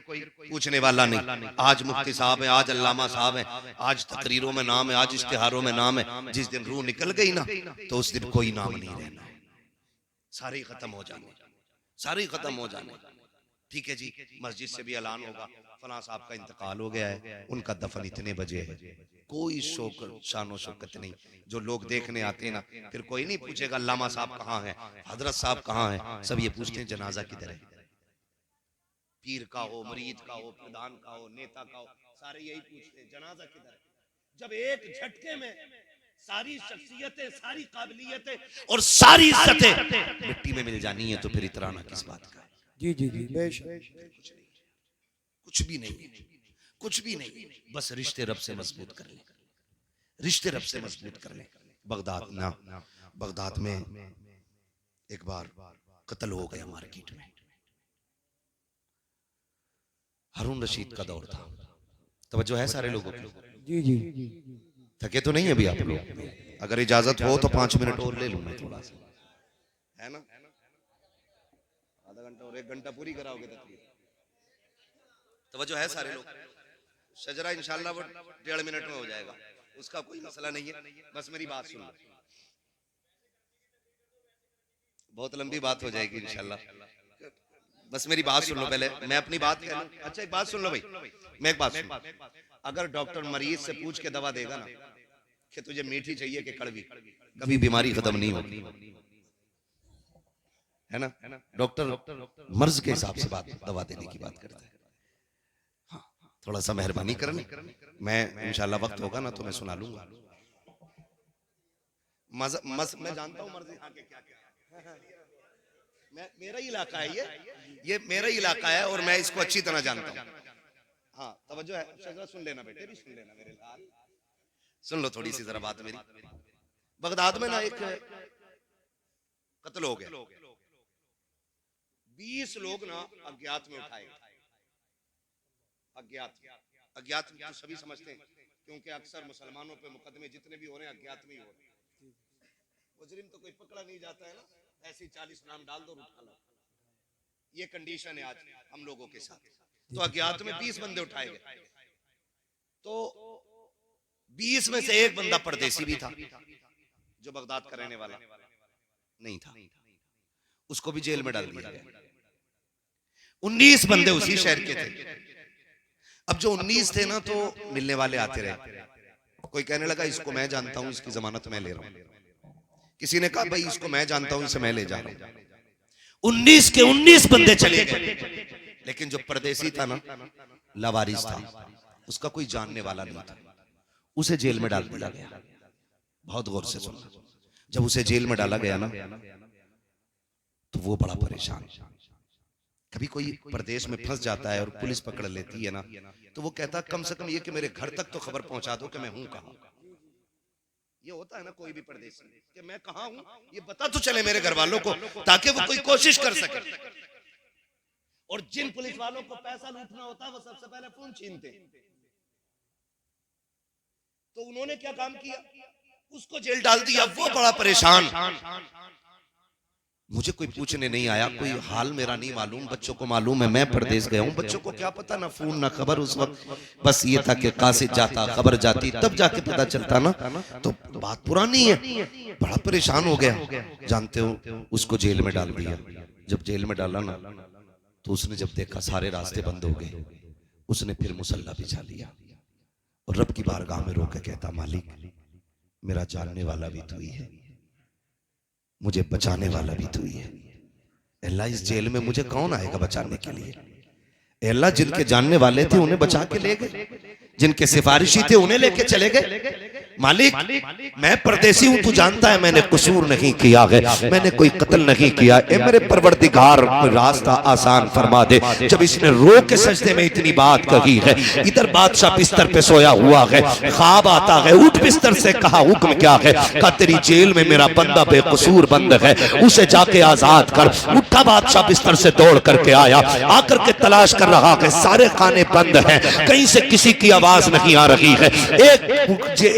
पूछने वाला नहीं। आज मुफ्ती साहब है, आज अल्लामा साहब है, आज तकरीरों में नाम है, आज इश्तिहारों में नाम है। जिस दिन रूह निकल गई ना, तो उस दिन कोई नाम नहीं रहना। सारे खत्म हो जाने, सारे खत्म हो जाने। ठीक है जी, मस्जिद से भी ऐलान होगा फलां साहब का इंतकाल हो गया है, उनका दफन इतने बजे है। कोई शौक शानो शौकत नहीं। जो लोग देखने आते हैं ना, फिर कोई नहीं पूछेगा अल्लामा साहब कहाँ हैं, हजरत साहब कहाँ हैं। सब ये पूछते हैं जनाजा किधर है। पीर का हो, मरीद का हो, प्रधान का हो, नेता का हो, सारे यही पूछते हैं जनाजा किधर है। जब एक झटके में सारी शख्सियतें, सारी काबिलियतें और सारी इज्जतें मिट्टी में मिल जानी है, तो फिर इतराना किस बात का है? जी जी जी, बेशक, कुछ भी नहीं, कुछ भी नहीं। बस रिश्ते रब से मजबूत कर ले, रिश्ते रब से मजबूत कर ले। बगदाद में एक बार कत्ल हो गया मार्केट में। हारून रशीद का दौर था। तवज्जो है सारे लोगों की? जी जी, थके तो नहीं अभी आप लोग? अगर इजाजत हो तो 5 मिनट और ले लूं मैं थोड़ा सा, है ना? आधा घंटा और 1 घंटा पूरी कराओगे तकरीर। तवज्जो है सारे लोग? शजरा इंशाल्लाह वो 1.5 मिनट में हो जाएगा, उसका कोई मसला नहीं है। बस मेरी बात सुन लो, बहुत लंबी बात हो जाएगी इंशाल्लाह। बस मेरी बात सुन लो पहले, मैं अपनी बात कह लूं। अच्छा एक बात सुन लो भाई, मैं एक बात सुन। अगर डॉक्टर मरीज से पूछ के दवा देगा ना कि तुझे मीठी चाहिए कि कड़वी, कभी बीमारी खत्म नहीं होगी, है ना? डॉक्टर मर्ज के हिसाब से बात दवा देने की बात करता है। हाँ, थोड़ा सा मेहरबानी करनी। मैं इंशाल्लाह वक्त होगा ना तो मैं सुना लूंगा। मैं जानता हूँ मर्ज यहाँ के क्या क्या है। मेरा ही इलाका है, ये मेरा ही इलाका है और मैं इसको अच्छी तरह जानता हूँ। हाँ तवज्जो है, शजरा सुन लेना बेटे, भी सुन लेना मेरे लाल, सुन लो थोड़ी सी जरा बात मेरी। बगदाद में ना एक कत्ल हो गया, 20 लोग ना अज्ञात में उठाए। अज्ञात तो सभी समझते हैं क्योंकि अक्सर मुसलमानों पे मुकदमे जितने भी हो रहे हैं अज्ञात में ही हो रहे हैं। मुजरिम तो कोई पकड़ा नहीं जाता है ना, ऐसे ही 40 नाम डाल दो और उठा लो। ये कंडीशन है आज हम लोगों के साथ। तो अज्ञात में 20 बंदे उठाए गए, तो 20 में से एक बंदा परदेसी भी था जो बगदाद का रहने वाला नहीं था, उसको भी जेल में डाल दिया गया। 19 बंदे उसी शहर के थे। अब जो 19 थे ना, तो मिलने वाले आते रहे। कोई कहने लगा इसको मैं जानता हूं, इसकी जमानत मैं ले रहा हूं। किसी ने कहा भाई इसको मैं जानता हूं, इसे मैं ले जा रहा हूं। 19 के 19 बंदे चले गए, लेकिन जो परदेसी था ना, लावारिस था, उसका कोई जानने वाला नहीं था, उसे जेल में डाल दिया गया। बहुत गौर से सुनना, जब उसे जेल में डाला गया ना, तो वो बड़ा परेशान। कभी कोई प्रदेश में फंस जाता है और पुलिस पकड़ लेती है ना, तो वो कहता कम से कम ये कि मेरे घर तक तो खबर पहुंचा दो कि मैं हूं कहां। ये होता है ना कोई भी परदेसी कि मैं कहां हूं, ये बता तो चले मेरे घर वालों को, ताकि वो कोई कोशिश कर सके। और जिन पुलिस वालों को पैसा लूटना होता है वो सबसे पहले फोन छीनते। तो उन्होंने क्या काम किया, उसको जेल डाल दिया। वो बड़ा परेशान, मुझे कोई पूछने नहीं आया, कोई हाल मेरा नहीं मालूम, बच्चों को मालूम है मैं परदेश गया हूं, बच्चों को क्या पता, ना फोन ना खबर उस वक्त। बस ये था कि कासिद जाता, खबर जाती, तब जाके पता चलता ना। तो बात पुरानी है, बड़ा परेशान हो गया। जानते हो उसको जेल में डाल दिया। जब जेल में डाला ना, तो उसने जब देखा सारे रास्ते बंद हो गए, उसने फिर मुसल्ला बिछा लिया और रब की बारगाह में रोके कहता, मालिक मेरा जानने वाला भी तू ही है, मुझे बचाने वाला भी तू ही है। अल्लाह इस जेल में मुझे कौन आएगा बचाने के लिए? अल्लाह जिनके जानने वाले थे उन्हें बचा के ले गए, जिनके सिफारिशी थे उन्हें लेके चले गए। मालिक मैं परदेसी हूं, तू जानता है मैंने कसूर नहीं किया है, मैंने कोई कत्ल नहीं किया। ए मेरे परवरदिगार रास्ता आसान फरमा दे। जब इसने रो के सजदे में इतनी बात कही है, इधर बादशाह बिस्तर पे सोया हुआ है, ख्वाब आता है, उठ बिस्तर से, कहा हुक्म क्या है? कहा तेरी जेल में मेरा बंदा बेकसूर बंद है, उसे जाके आजाद कर। उठा बादशाह बिस्तर से दौड़ करके आया, आकर के तलाश कर रहा है, सारे खाने बंद हैं, कहीं से किसी की आवाज नहीं आ रही है।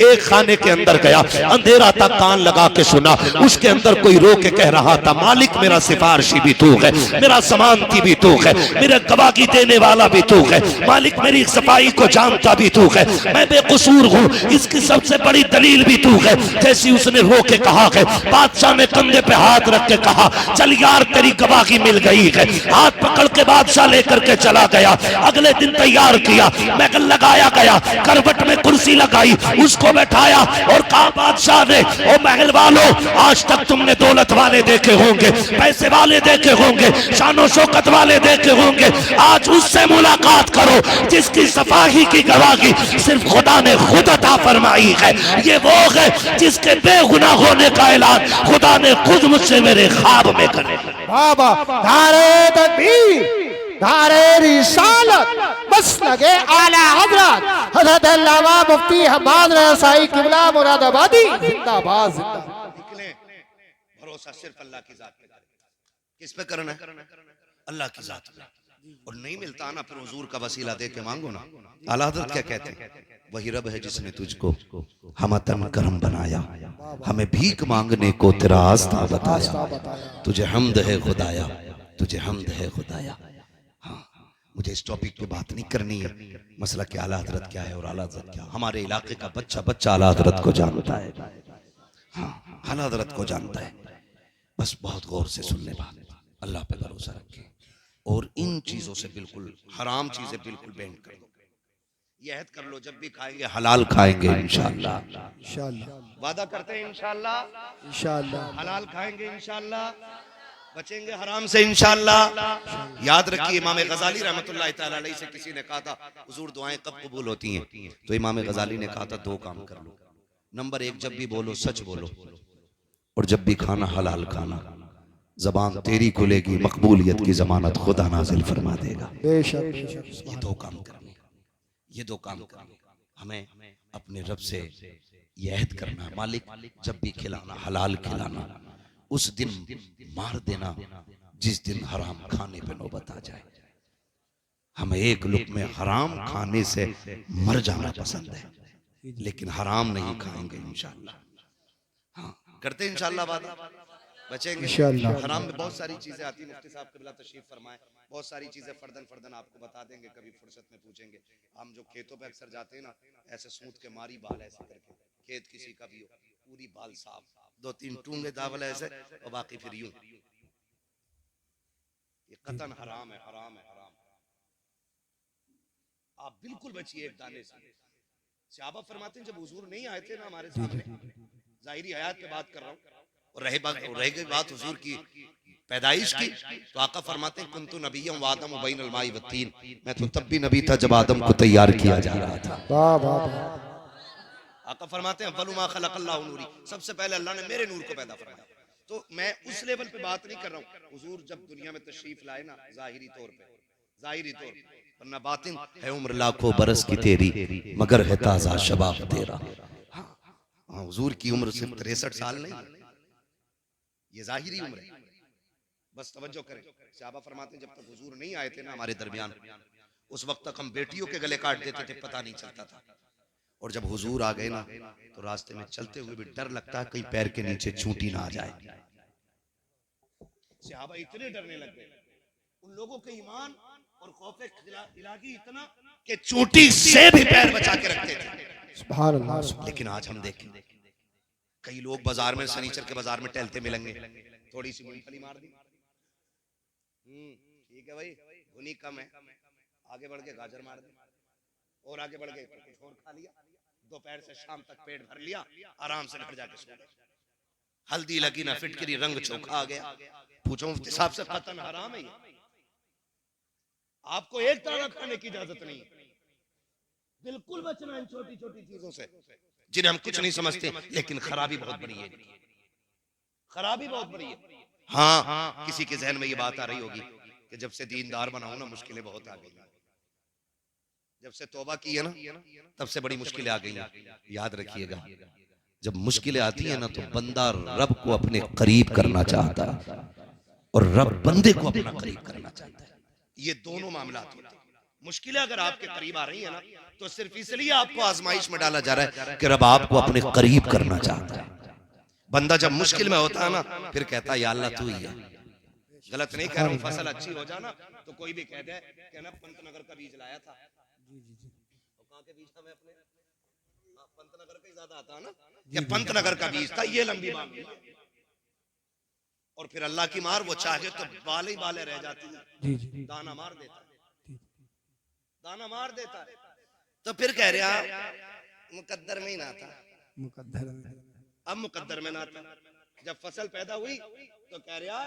एक खाने के अंदर गया, अंधेरा था, कान लगा के सुना, उसके अंदर कोई रो के कह रहा था, मालिक मेरा सिफारिशी भी तू है, मेरा जमानती भी तू है, मेरे गवाही देने वाला भी तू है, मालिक मेरी सफाई को जानता भी तू है, मैं बेकसूर हूँ, इसकी सबसे बड़ी दलील भी तू है। जैसी उसने रो के कहा है, बादशाह ने कंधे पे हाथ रख के कहा, चल यार तेरी गवाही मिल गई है। हाथ पकड़ के बादशाह लेकर के चला गया। अगले दिन तैयार किया, महल लगाया गया, करवट में कुर्सी लगाई, उसको बैठाया और कहा बादशाह ने, ओ महल वालों, आज तक तुमने दौलत वाले देखे होंगे, पैसे वाले देखे होंगे, शानो शौकत वाले देखे होंगे, आज उससे मुलाकात करो जिसकी सफाई की गवाही सिर्फ खुदा ने खुद अता फरमाई है। ये वो है जिसके बेगुनाह होने का ऐलान खुदा ने खुद मुझसे मेरे ख्वाब में करे। बाबा नारे तकबीर, नारे रिसालत, बस लगे आला हजरत हजरत अल्लामा मुफ्ती हम्माद रसाई किबला मुरादाबादी जिंदाबाद जिंदाबाद। निकले, भरोसा सिर्फ अल्लाह की जात पे करें। किस पे करना है? अल्लाह की जात पे। और नहीं मिलता ना, फिर हुजूर का वसीला दे के मांगो ना। आला हजरत क्या कहते हैं? वही रब है जिसने तुझको हमतन करम बनाया, हमें भीख मांगने को तेरा आस्था बताया, तुझे हम्द है खुदाया, तुझे हम्द है खुदाया। मुझे इस टॉपिक पे बात नहीं करनी है, मसला कि आला हजरत क्या है और आला हजरत क्या। हमारे इलाके का बच्चा बच्चा आला हजरत को जानता है, हाँ आला हजरत को जानता है। बस बहुत गौर से सुन ले बात, अल्लाह पे भरोसा रखे और इन चीजों से बिल्कुल, हराम चीजें बिल्कुल बैंड कर दो। ये अहद कर लो, जब भी खाएंगे हलाल खाएंगे इंशाअल्लाह। इंशाअल्लाह वादा करते हैं इंशाअल्लाह, इंशाअल्लाह हलाल खाएंगे इंशाअल्लाह, बचेंगे हराम से इंशाअल्लाह। याद रखिए, इमाम गजाली रहमतुल्लाह तआला अलैहि से किसी ने कहा था, हुजूर दुआएं कब कबूल होती हैं? तो इमाम गजाली ने कहा था, दो काम कर लो। नंबर एक, जब भी बोलो सच बोलो, और जब भी खाना हलाल खाना। जबान तेरी खुलेगी, मकबूलियत की जमानत खुदा नाजिल फरमा देगा। ये दो काम करने, ये दो काम करने। हमें अपने रब से यह अहद करना, मालिक जब भी खिलाना हलाल खिलाना, उस दिन मार देना जिस दिन हराम खाने पे नौबत आ जाए। हमें एक लुक में हराम खाने से मर जाना पसंद है, लेकिन हराम नहीं खाएंगे इंशाअल्लाह। हाँ, करते हैं इंशाअल्लाह वादा, बचेंगे इंशाअल्लाह। हराम में बहुत सारी चीजें आती हैं। मुफ्ती साहब क़िबला तशरीफ फरमाए, बहुत सारी चीजें फर्दन आपको बता देंगे, कभी फुर्सत में पूछेंगे। हम जो खेतों पे अक्सर जाते हैं ना, ऐसे सूत के मारी बाल ऐसे करके, खेत किसी का भी हो, पूरी बाल साफ, 2-3 टूंगे दावल ऐसे और बाकी फिर यूं। ये कतन हराम है, हराम है, हराम। आप बिल्कुल बचिए एक दाने से। सहाबा फरमाते हैं जब हुजूर नहीं आए थे ना हमारे सामने, जाहिरी हयात पे बात कर रहा हूँ, और रह गई बात हुजूर की पैदाइश की, तो आका फरमाते हैं कुंतु नबिय्यम व आदम बैनल माई व तीन, मैं तो तब भी नबी था जब आदम को तैयार किया जा रहा था। वाह वाह वाह। आका फरमाते हैं अव्वलु मा खलक़ल्लाहु नूरी, सबसे पहले अल्लाह ने मेरे नूर को पैदा फरमाया। तो मैं उस लेवल पे बात नहीं कर रहा हूँ। हुजूर जब दुनिया में तशरीफ लाए ना, जाहिरी तौर पे, वरना बातिन है उम्र लाखों बरस की तेरी, मगर है ताजा शबाब तेरा। हाँ, हुजूर की उम्र सिर्फ 63 साल नहीं, ये जाहिरी उम्र है। बस तवज्जो करें। सहाबा फरमाते हैं जब तक हुजूर नहीं आए थे ना हमारे दरमियान, उस वक्त तक हम बेटियों के गले काट देते थे, पता नहीं चलता था। और जब हुजूर आ गए ना, तो रास्ते में चलते हुए भी डर लगता है कहीं पैर के नीचे चूंटी ना आ जाए। सहाबा इतने डरने लग गए, उन लोगों के ईमान और खौफ इलाही इतना कि चूंटी से भी पैर बचा के रखते थे। सुभान अल्लाह। लेकिन आज हम देखें, कई लोग बाजार में, सनीचर के बाजार में टहलते मिलेंगे, थोड़ी सी मूंगफली मार दी, ठीक है भाई, घुनी कम है, आगे बढ़ के गाजर मार दी, और आगे बढ़ के कुछ और खा लिया, दोपहर से शाम तक पेट भर लिया, आराम से घर जाके सो गए। हल्दी लगी ना फिटकरी, रंग चोखा आ गया। पूछो मुफ्ती साहब से, कतन हराम है ये। आपको एक दाना खाने की इजाजत नहीं, बिल्कुल बचना इन छोटी छोटी चीजों से जिन्हें हम कुछ नहीं समझते, लेकिन खराबी बहुत बड़ी है, खराबी बहुत बड़ी है। हाँ, किसी के जहन में ये बात आ रही होगी कि जब से दीनदार बनाऊं ना मुश्किलें बहुत आ गई, जब से तौबा की है ना तब से बड़ी मुश्किलें आ गई। याद रखिएगा, जब मुश्किलें आती हैं ना तो बंदा रब को अपने करीब करना चाहता है और रब बंदे को अपना करीब करना चाहता है। ये दोनों मामला होते हैं। मुश्किलें अगर आपके करीब आ रही है ना, तो सिर्फ इसलिए आपको आजमाइश में डाला जा रहा है कि रब आपको अपने करीब करना चाहता है। बंदा जब मुश्किल में होता है ना, फिर कहता है या अल्लाह तू ही है। गलत नहीं कह रहा हूँ, फसल अच्छी हो जाना तो कोई भी कह दे कि ना पंतनगर का बीज लाया था, कहाँ के बीज था, मैं अपने पंतनगर का ही ज्यादा आता है ना, कि पंतनगर का बीज था, ये लंबी बात है। और फिर अल्लाह की मार, वो चाहे तो बाले ही बाले रह जाती है, दाना मार देता है, दाना मार देता है। तो फिर कह रहा मुकद्दर में ही ना था, मुकद्दर में, अब मुकद्दर में ना था। जब फसल पैदा हुई तो कह रहा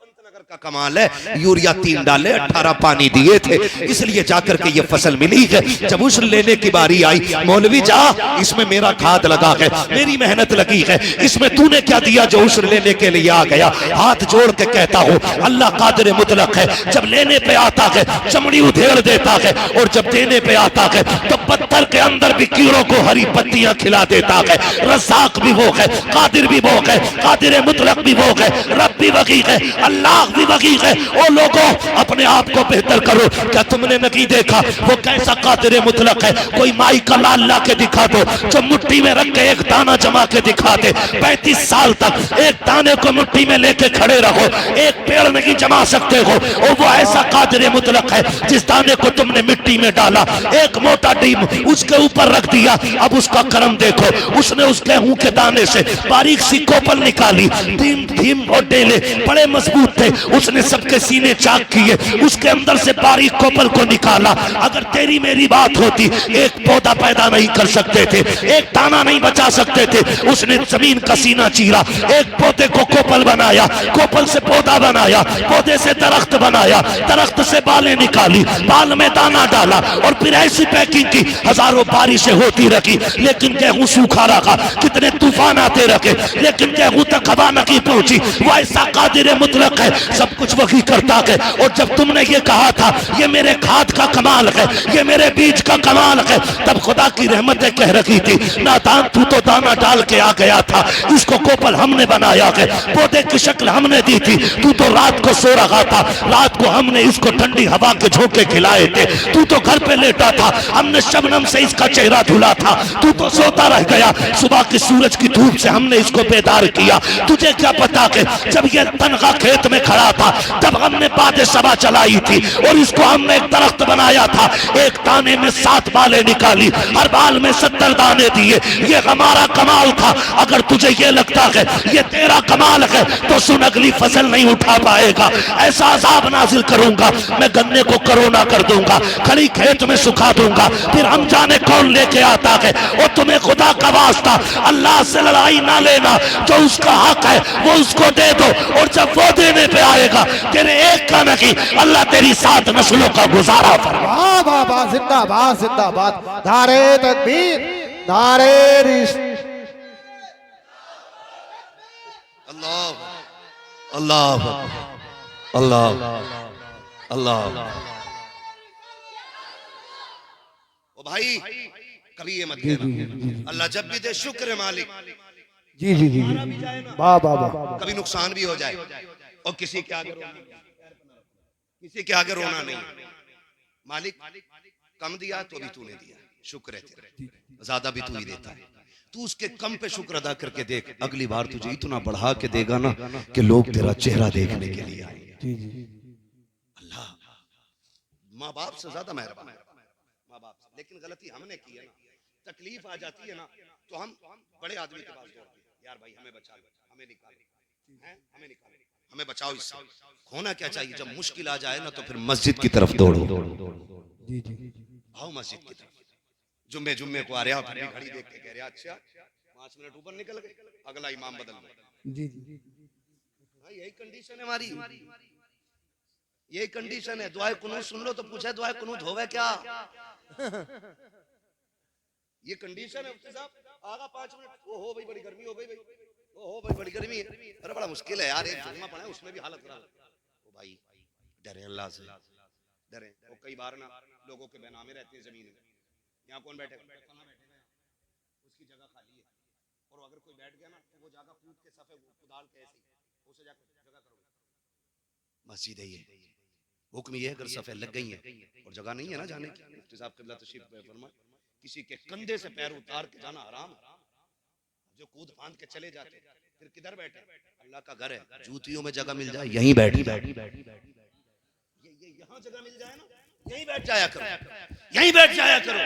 पंतनगर का कमाल है, यूरिया 3 डाले 18 पानी दिए थे, इसलिए जाकर के ये फसल मिली है। जब उश्र लेने की बारी आई, मौलवी जा, इसमें मेरा खाद लगा है, मेरी मेहनत लगी है, इसमें तूने क्या दिया जो उश्र लेने के लिए आ गया। हाथ जोड़ के कहता हूँ अल्लाह कादिर मुतलक है, जब लेने पे आता है चमड़ी उधेड़ देता है, और जब देने पे आता है तो पत्थर के अंदर भी कीड़ों को हरी पत्तियां खिला देता है। रज़ाक भी वो है, कादिर भी वो है, कादिर मुतलक भी वो है, रब भी वही है, अल्लाह भी वही है। ओ लोगों, अपने आप को बेहतर करो। क्या तुमने नहीं देखा वो कैसा कादिर मुतलक है? कोई माई का लाल ला के दिखा दो जो मुट्ठी में रख के एक दाना जमा के दिखा दे। 35 साल तक एक दाने को मुट्ठी में लेके खड़े रहो, एक पेड़ नहीं जमा सकते हो। और वो ऐसा कादिर मुतलक है, जिस दाने को तुमने मिट्टी में डाला, एक मोटा डीम उसके ऊपर रख दिया, अब उसका करम देखो। उसने उस गेहूं के दाने से बारीक सी कोपल निकाली, डीम और डेले बड़े मजबूत थे, उसने सबके सीने चाक किए, उसके अंदर से बारीक कोपल को निकाला। अगर तेरी मेरी बात होती, एक पौधा पैदा नहीं कर सकते थे, एक दाना नहीं बचा सकते थे। उसने जमीन का सीना चीरा, एक पौधे को कोपल बनाया, कोपल से पौधा बनाया, पौधे से दरख्त बनाया, दरख्त से बालें निकाली, बाल में दाना डाला, और फिर ऐसी पैकिंग की, हजारों बारिशें होती रही लेकिन गेहूं सूखा रहा, कितने तूफान आते रखे लेकिन गेहूं तक हवा नहीं पहुंची। वो ऐसा कादिर मुतलक है, सब कुछ वही करता है। और जब तुमने ये कहा था ये मेरे खाद का कमाल है, ये मेरे बीज का कमाल है, तब खुदा की रहमतें कह रही थी नादान तू तो दाना डाल के आ गया था, इसको कोपल हमने बनाया है, पौधे की शक्ल हमने दी थी, तू तो रात को सो रहा था, रात को हमने इसको ठंडी हवा के झोंके खिलाए थे, तू तो घर पे लेटा था, हमने शबनम से इसका चेहरा धुला था, तू तो सोता रह गया, सुबह की सूरज की धूप से हमने इसको बेदार किया। तुझे क्या पता कि जब ये तनखा खेत में खड़ा था तब हमने बादे सबा चलाई थी और इसको हमने एक दरख्त बनाया था, एक दाने में 7 बालें निकाली, हर बाल में 70 दाने दिए, ये हमारा कमाल था। अगर तुझे ये लगता है ये तेरा कमाल है तो सुन, अगली फसल नहीं उठा पाएगा, ऐसा अजाब नाजिल करूंगा, मैं गन्ने को करोना कर दूंगा, खड़ी खेत में सुखा दूंगा, फिर हम जाने कौन लेके आता है। और तुम्हें खुदा का वास्ता अल्लाह से लड़ाई ना लेना, जो उसका हक है वो उसको दे दो, और जब वो देने पे आएगा तेरे एक का नहीं, अल्लाह तेरी 7 नस्लों का गुजारा फरमा। वाह वाह वाह, जिंदाबाद जिंदाबाद, नारे तकबीर, नारे अल्लाह अल्लाह अल्लाह अल्लाह। ओ भाई कभी ये मत कहना अल्लाह जब भी दे शुक्र है मालिक, जी जी जी, वाह वाह वाह, कभी नुकसान भी हो जाए और किसी के आगे रोना नहीं। मालिक कम दिया तो भी तूने दिया, शुक्र है तेरा, ज्यादा भी तू ही देता है, तू उसके कम पे शुक्र अदा करके देख, अगली बार तुझे इतना बढ़ा के देगा ना कि लोग तेरा चेहरा देखने के लिए आएंगे। अल्लाह माँ बाप से ज्यादा मेहरबान है, माँ बाप से, लेकिन गलती हमने की है ना, तकलीफ आ जाती है ना तो हम बड़े आदमी के पास दौड़ते हैं, यार भाई हमें बचा लो, हमें निकालो, हमें निकालो, हमें बचाओ इससे। होना क्या चाहिए, जब मुश्किल आ जाए ना तो फिर मस्जिद की तरफ दौड़ो, आओ मस्जिद की तरफ। जुम्मे को आ रहे आप घड़ी देख के कह रहे अच्छा 5 मिनट ऊपर निकल गए, अगला इमाम बदल गए। यही कंडीशन है हमारी, यही कंडीशन है। दुआए कुनूत सुन लो तो पूछे दुआए कुनूत होवे क्या, ये कंडीशन है। मुफ्ती साहब आगा 5 मिनट, ओ हो भाई बड़ी गर्मी हो गई भाई, ओ हो भाई बड़ी गर्मी है, अरे बड़ा मुश्किल है यार, एक जुम्मा पढ़ा है उसमें भी हालत खराब। ओ भाई डरे अल्लाह से, डरे। वो कई बार ना लोगों के बेनामे रहते हैं जमीन में, यहाँ कौन बैठेगा, उसकी जगह खाली है, और अगर कोई बैठ गया ना तो वो जगह कूद के सफे कुदाल के ऐसे उसे जाकर जगह करोगे। मस्जिद है ये, हुक्म ये है अगर सफे लग गई है और जगह नहीं है ना जाने की, मुफ्ती साहब क़िबला तशरीफ फरमाए, किसी के कंधे से पैर उतार के जाना हराम है, जो कूद फांद के चले जाते फिर किधर बैठे, अल्लाह का घर है, जूतियों में जगह मिल जाए यहीं बैठ, ये यहाँ जगह मिल जाए ना यहीं बैठ जाया करो, यहीं बैठ जाया करो।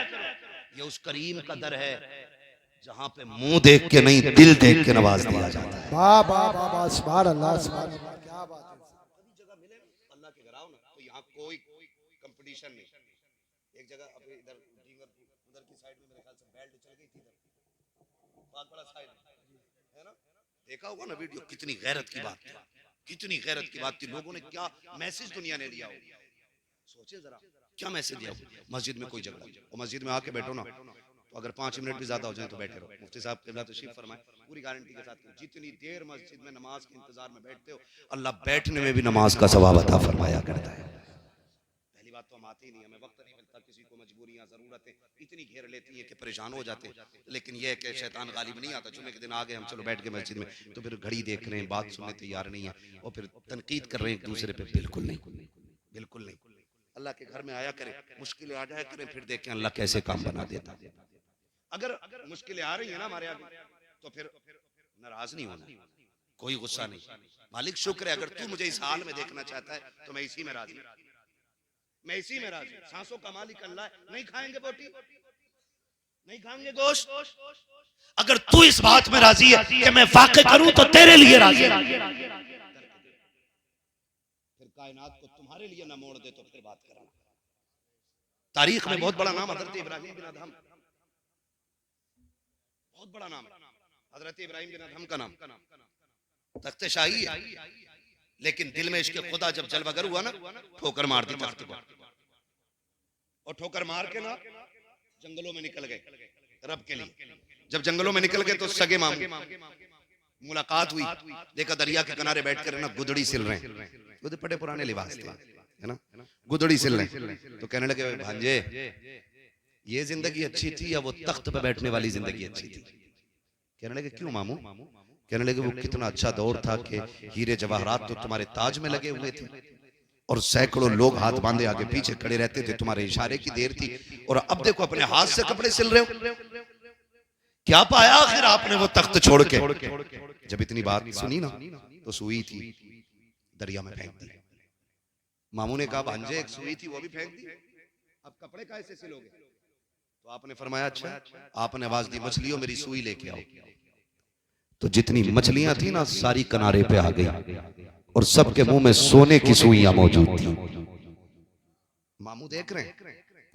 ये उस करीम का दर है जहाँ पे मुंह देख के नहीं दिल देख के नवाज दिया जाता है। वाह वाह वाह, सुभान अल्लाह, सुभान अल्लाह, क्या बात है। कभी जगह मिले अल्लाह के घर आओ ना तो यहाँ कोई कंपटीशन नहीं। एक जगह अभी इधर उधर की साइड में मेरे ख्याल से बेल्ट चल गई थी, इधर बहुत बड़ा साइड है ना, देखा होगा ना वीडियो, कितनी गैरत की बात थी, कितनी गैरत की बात थी, लोगों ने क्या मैसेज दुनिया ने दिया हो, सोचे जरा क्या मैसेज दिया। मस्जिद में कोई झगड़ा और मस्जिद में आके बैठो ना तो अगर 5 मिनट भी ज्यादा हो जाए तो बैठे रहो। मुफ्ती साहब क़िबला तशरीफ फरमाए, पूरी गारंटी के साथ जितनी देर मस्जिद में नमाज के इंतजार में बैठते हो अल्लाह बैठने में भी नमाज का सवाब अता फरमाया करता है। पहली बात तो हम आते ही नहीं, हमें वक्त नहीं मिलता, किसी को मजबूरियां जरूरतें इतनी घेर लेती हैं कि परेशान हो जाते हैं, लेकिन यह है कि शैतान गालिब नहीं आता। जुम्मे के दिन आ गए हम, चलो बैठ गए मस्जिद में, तो फिर घड़ी देख रहे हैं, बात सुनने तैयार नहीं है और फिर तनकीद कर रहे हैं एक दूसरे पे, बिल्कुल नहीं, बिल्कुल नहीं। अल्लाह के घर में आया करें, मुश्किलें आ जाया करें, फिर देखें अल्लाह कैसे काम बना देता। अगर मुश्किलें आ रही है ना हमारे आगे तो फिर नाराज नहीं होना, कोई गुस्सा नहीं। मालिक शुक्र है, अगर तू मुझे इस हाल में देखना चाहता है तो मैं इसी में राजी, मैं इसी में राजी। सांसों का मालिक अल्लाह है, नहीं खाएंगे बोटी, नहीं खाएंगे गोश्त, अगर तू इस बात में राजी है कि मैं वाक़ई करूं तो तेरे लिए राजी, फिर कायनात को तुम्हारे लिए ना मोड़ दे तो फिर बात करना। तारीख में बहुत बड़ा नाम हजरत इब्राहिम बिन अदहम, बहुत बड़ा नाम है हजरत इब्राहिम बिन अदहम का नाम, तख्ते शाही है, लेकिन दिल में इश्क़ खुदा जब जलवागर हुआ ना ठोकर मार दी तख्त को, और ठोकर मार के ना जंगलों में निकल गए रब के लिए। जब जंगलों में निकल गए तो सगे मामू मुलाकात हुई, देखा दरिया के किनारे बैठकर ना गुदड़ी सिल रहे हैं, वो बड़े पुराने लिबास थे, है ना, गुदड़ी सिल रहे हैं। तो कहने लगे भांजे ये जिंदगी अच्छी थी या वो तख्त पे बैठने वाली जिंदगी अच्छी थी? कहने लगे क्यों मामू? कहने लगे वो कितना अच्छा दौर था कि हीरे जवाहरात तो तुम्हारे ताज में लगे हुए थे और सैकड़ों लोग हाथ बांधे आगे पीछे खड़े रहते थे, तुम्हारे इशारे की देर थी, और अब देखो अपने हाथ से कपड़े सिल रहे हो। क्या पाया आखिर आपने वो तख्त छोड़ के? जब इतनी बात सुनी ना तो सुई थी दरिया में फेंक दी। मामू ने कहा भांजे एक सुई थी वो भी फेंक दी, अब कपड़े कैसे सिलोगे? तो आपने फरमाया अच्छा। आपने आवाज दी मछलियों मेरी सुई लेके आओ। तो जितनी मछलियां थी ना सारी किनारे पे आ गई और सबके मुंह में सोने की सुइयां मौजूद थी। मामू देख रहे हैं,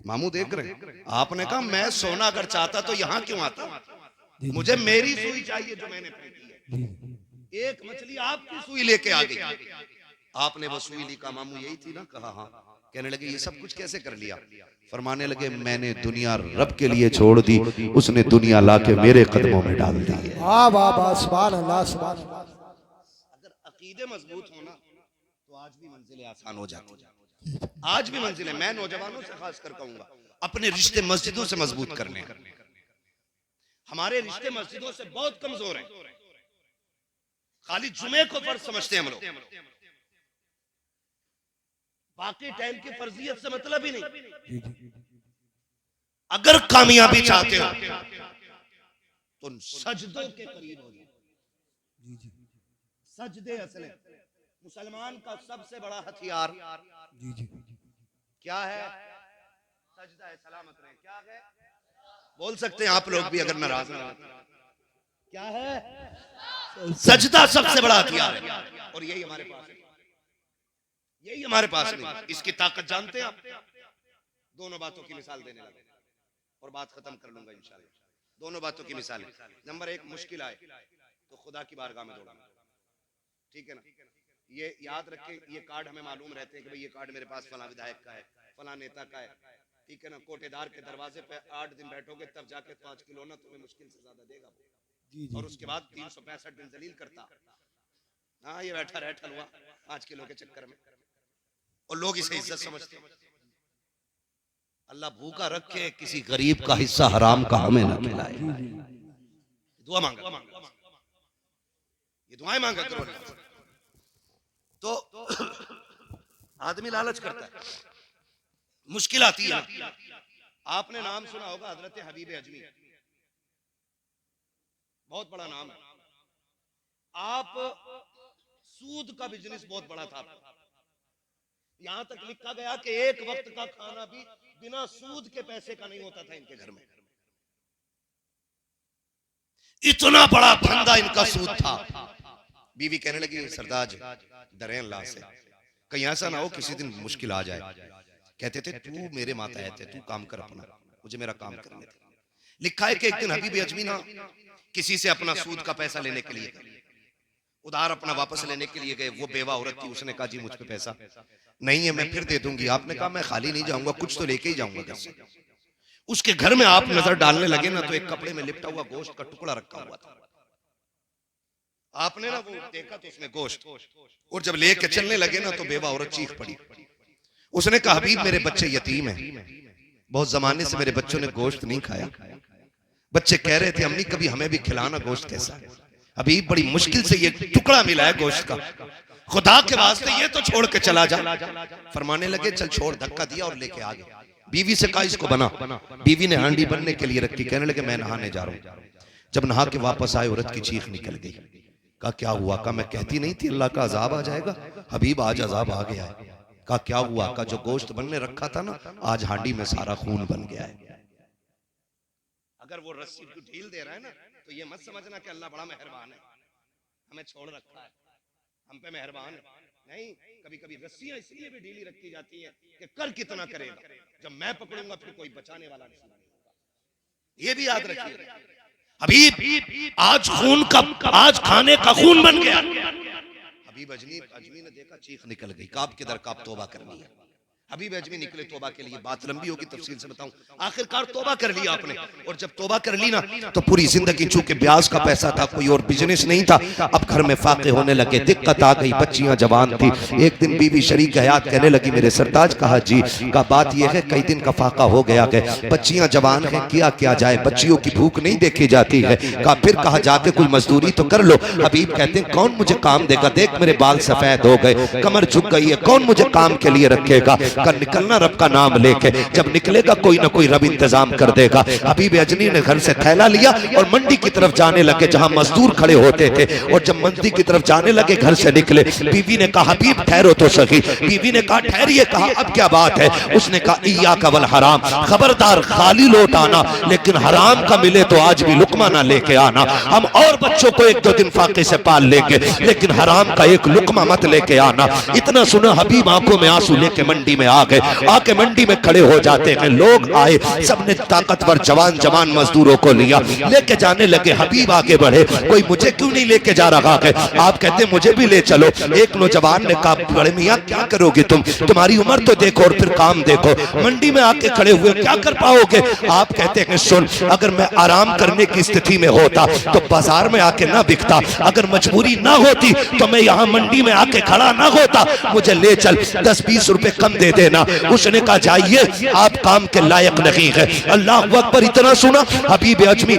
मामू देख रहे हैं। आपने कहा मैं सोना अगर चाहता तो यहां क्यों आता, मुझे मेरी सुई चाहिए जो मैंने फेंकी है। एक मछली आपकी सुई लेके आ गई, आपने वो सुई ली। का मामू यही थी ना? कहा हाँ। कहने लगे ये सब कुछ कैसे कर लिया? फरमाने लगे मैंने दुनिया रब के लिए छोड़ दी, उसने दुनिया लाके मेरे कदमों में डाल दी है। वाह वाह वाह, सुभान अल्लाह सुभान अल्लाह। अगर अकीदे मजबूत होना तो आज भी मंजिलें आसान हो जाती। आज भी मंजिलें, मैं नौजवानों से खास कर कहूंगा अपने रिश्ते मस्जिदों से मजबूत करने। हमारे रिश्ते मस्जिदों से बहुत कमजोर हैं, खाली जुमे को फर्ज समझते हैं हम लोग, बाकी टाइम की फर्जियत से मतलब ही नहीं। अगर कामयाबी चाहते हो तो सजदों के करीब हो जाओ। सजदे असले मुसलमान का सबसे बड़ा हथियार क्या है? सजदा है। सलामत रहे। क्या है? बोल सकते हैं आप लोग भी अगर नाराज ना हो। क्या है? सजदा सबसे बड़ा हथियार है और यही हमारे पास है, यही हमारे पास नहीं। इसकी ताकत जानते हैं आप? दोनों बातों की मिसाल देने लगे और बात खत्म कर लूंगा इंशाल्लाह। दोनों बातों की मिसाल है। नंबर एक, मुश्किल आए तो खुदा की बारगाह में दौड़ना, ठीक है ना? ये याद रखें, ये कार्ड हमें मालूम रहते हैं कि भाई ये कार्ड मेरे पास फला विधायक का है, फला नेता का है, ठीक है ना? कोटेदार के दरवाजे पे 8 दिन बैठोगे तब जाके 5 किलो ना तुम्हें मुश्किल से ज्यादा देगा, और उसके बाद 365 दिन जलील करता। हाँ ये बैठा रहठल हुआ 5 किलो के चक्कर में, और लोग इसे इज्जत समझते हैं। अल्लाह भूखा रखे, किसी गरीब का हिस्सा हराम का हमें ना खिलाए। दुआ मांगा, ये दुआएं मांगा करो। तो आदमी लालच करता है, मुश्किल आती है। आपने नाम सुना होगा हजरत हबीब अजमी, बहुत बड़ा नाम है। आप सूद का बिजनेस बहुत बड़ा था, यहां तक लिखा गया कि एक वक्त का खाना भी बिना सूद के पैसे का नहीं होता था इनके घर में। इतना बड़ा धंधा इनका सूद था। बीवी कहने लगी सरदार डरे अल्लाह से, कहीं ऐसा ना हो किसी दिन मुश्किल आ जाए। कहते थे तू मेरे मातहत है, तू काम कर अपना, मुझे मेरा काम करने दे। लिखा है कि एक दिन हबीब अजमी ना किसी से अपना सूद का पैसा लेने के लिए, उधार अपना वापस लेने के लिए गए। वो बेवा औरत थी, उसने कहा जी मुझ पे पैसा नहीं है, मैं फिर दे दूंगी। आपने कहा मैं खाली नहीं जाऊंगा, कुछ तो लेके ही जाऊंगा घर से। उसके घर में आप नजर डालने लगे ना तो एक कपड़े में लिपटा हुआ गोश्त का टुकड़ा रखा हुआ था। आपने ना वो देखा तो उसमें गोश्त, और जब लेके चलने लगे ना तो बेवा औरत चीख पड़ी। उसने कहा हबीब मेरे बच्चे यतीम हैं, बहुत जमाने से मेरे बच्चों ने गोश्त नहीं खाया। बच्चे कह रहे थे अम्मी कभी हमें भी खिलाना गोश्त कैसा। हबीब बड़ी मुश्किल से ये टुकड़ा मिला है गोश्त का, खुदा के वास्ते ये तो छोड़ के चला जा। फरमाने लगे चल छोड़, धक्का दिया और लेके आ गए। बीवी से कहा इसको बना, बीवी ने हांडी बनने के लिए रखी। कहने लगे मैं नहाने जा रहा हूं। जब नहा के वापस आए औरत की चीख निकल गई। कहा क्या हुआ? कहा मैं कहती नहीं थी अल्लाह का अजाब आ जाएगा, हबीब आज अजाब आ गया है। कहा क्या हुआ? कहा जो गोश्त बनने रखा था ना आज हांडी में सारा खून बन गया है। अगर वो रस्सी को ढील दे रहा है ना तो ये मत समझना कि अल्लाह बड़ा मेहरबान है, हमें छोड़ रखा है, हम पे मेहरबान है। नहीं, कभी कभी रस्सियां इसलिए भी ढीली रखी जाती हैं कि कर कितना करेगा, जब मैं पकड़ूंगा फिर कोई बचाने वाला नहीं होगा। ये भी याद रखिए। हबीब आज खून का, आज खाने का खून बन गया। हबीब अजमी ने देखा चीख निकल गई। काब के दर काब तौबा करनी है। हबीब अजमी निकले तौबा के लिए। बात लंबी होगी, तफसील से बताऊं। आखिरकार तौबा कर लिया आपने, और जब तौबा कर ली ना तो पूरी जिंदगी, चूंकि ब्याज का पैसा था, कोई और बिजनेस नहीं था, अब घर में फाके होने लगे, दिक्कत आ गई, बच्चियां जवान थी। एक दिन बीवी शरीक हयात कहने लगी, मेरे सरताज। कहा जी। का बात यह है कई दिन का फाका हो गया है, बच्चियां जवान हैं, किया जाए, बच्चियों की भूख नहीं देखी जाती है। कहा फिर कहा जाके कोई मजदूरी तो कर लो। हबीब कहते हैं कौन मुझे काम देगा, देख मेरे बाल सफेद हो गए, कमर झुक गई है, कौन मुझे काम के लिए रखेगा। का निकलना रब का नाम लेके, जब निकलेगा कोई ना कोई रब इंतजाम कर देगा। हबीब अजनी ने घर से थैला लिया और मंडी की तरफ जाने लगे जहां मजदूर खड़े होते थे। और जब मंडी की तरफ जाने लगे, घर से निकले, बीवी ने कहा हबीब ठहरो तो सही। बीवी ने कहा ठहरिए। कहा अब क्या बात है। उसने कहा इय्याका वल हराम, खबरदार खाली लौट आना, लेकिन हराम का मिले तो आज भी लुकमा ना लेके आना। हम और बच्चों को एक दो दिन फाके से पाल लेंगे, लेकिन हराम का एक लुकमा मत लेके आना। इतना सुना हबीब आंखों में आंसू लेके मंडी में आ गए। आके मंडी में खड़े हो जाते हैं। लोग आए, सबने ताकतवर जवान जवान मजदूरों को लिया, लेके जाने लगे। हबीब आगे बढ़े, कोई मुझे क्यों नहीं लेके जा रहा है। आप कहते मुझे भी ले चलो। एक नौजवान ने कहा बड़े मियाँ क्या करोगे तुम, तुम्हारी उम्र तो देखो और फिर काम देखो, मंडी में आके खड़े हुए क्या कर पाओगे। आप कहते हैं सुन, अगर मैं आराम करने की स्थिति में होता तो बाजार में आके ना बिकता, अगर मजबूरी ना होती तो मैं यहाँ मंडी में आके खड़ा ना होता, मुझे ले चल, 10-20 रुपए कम दे देना। उसने कहा जाइए, आप काम के लायक नहीं है। अल्लाह अकबर। इतना सुना, हबीब अजमी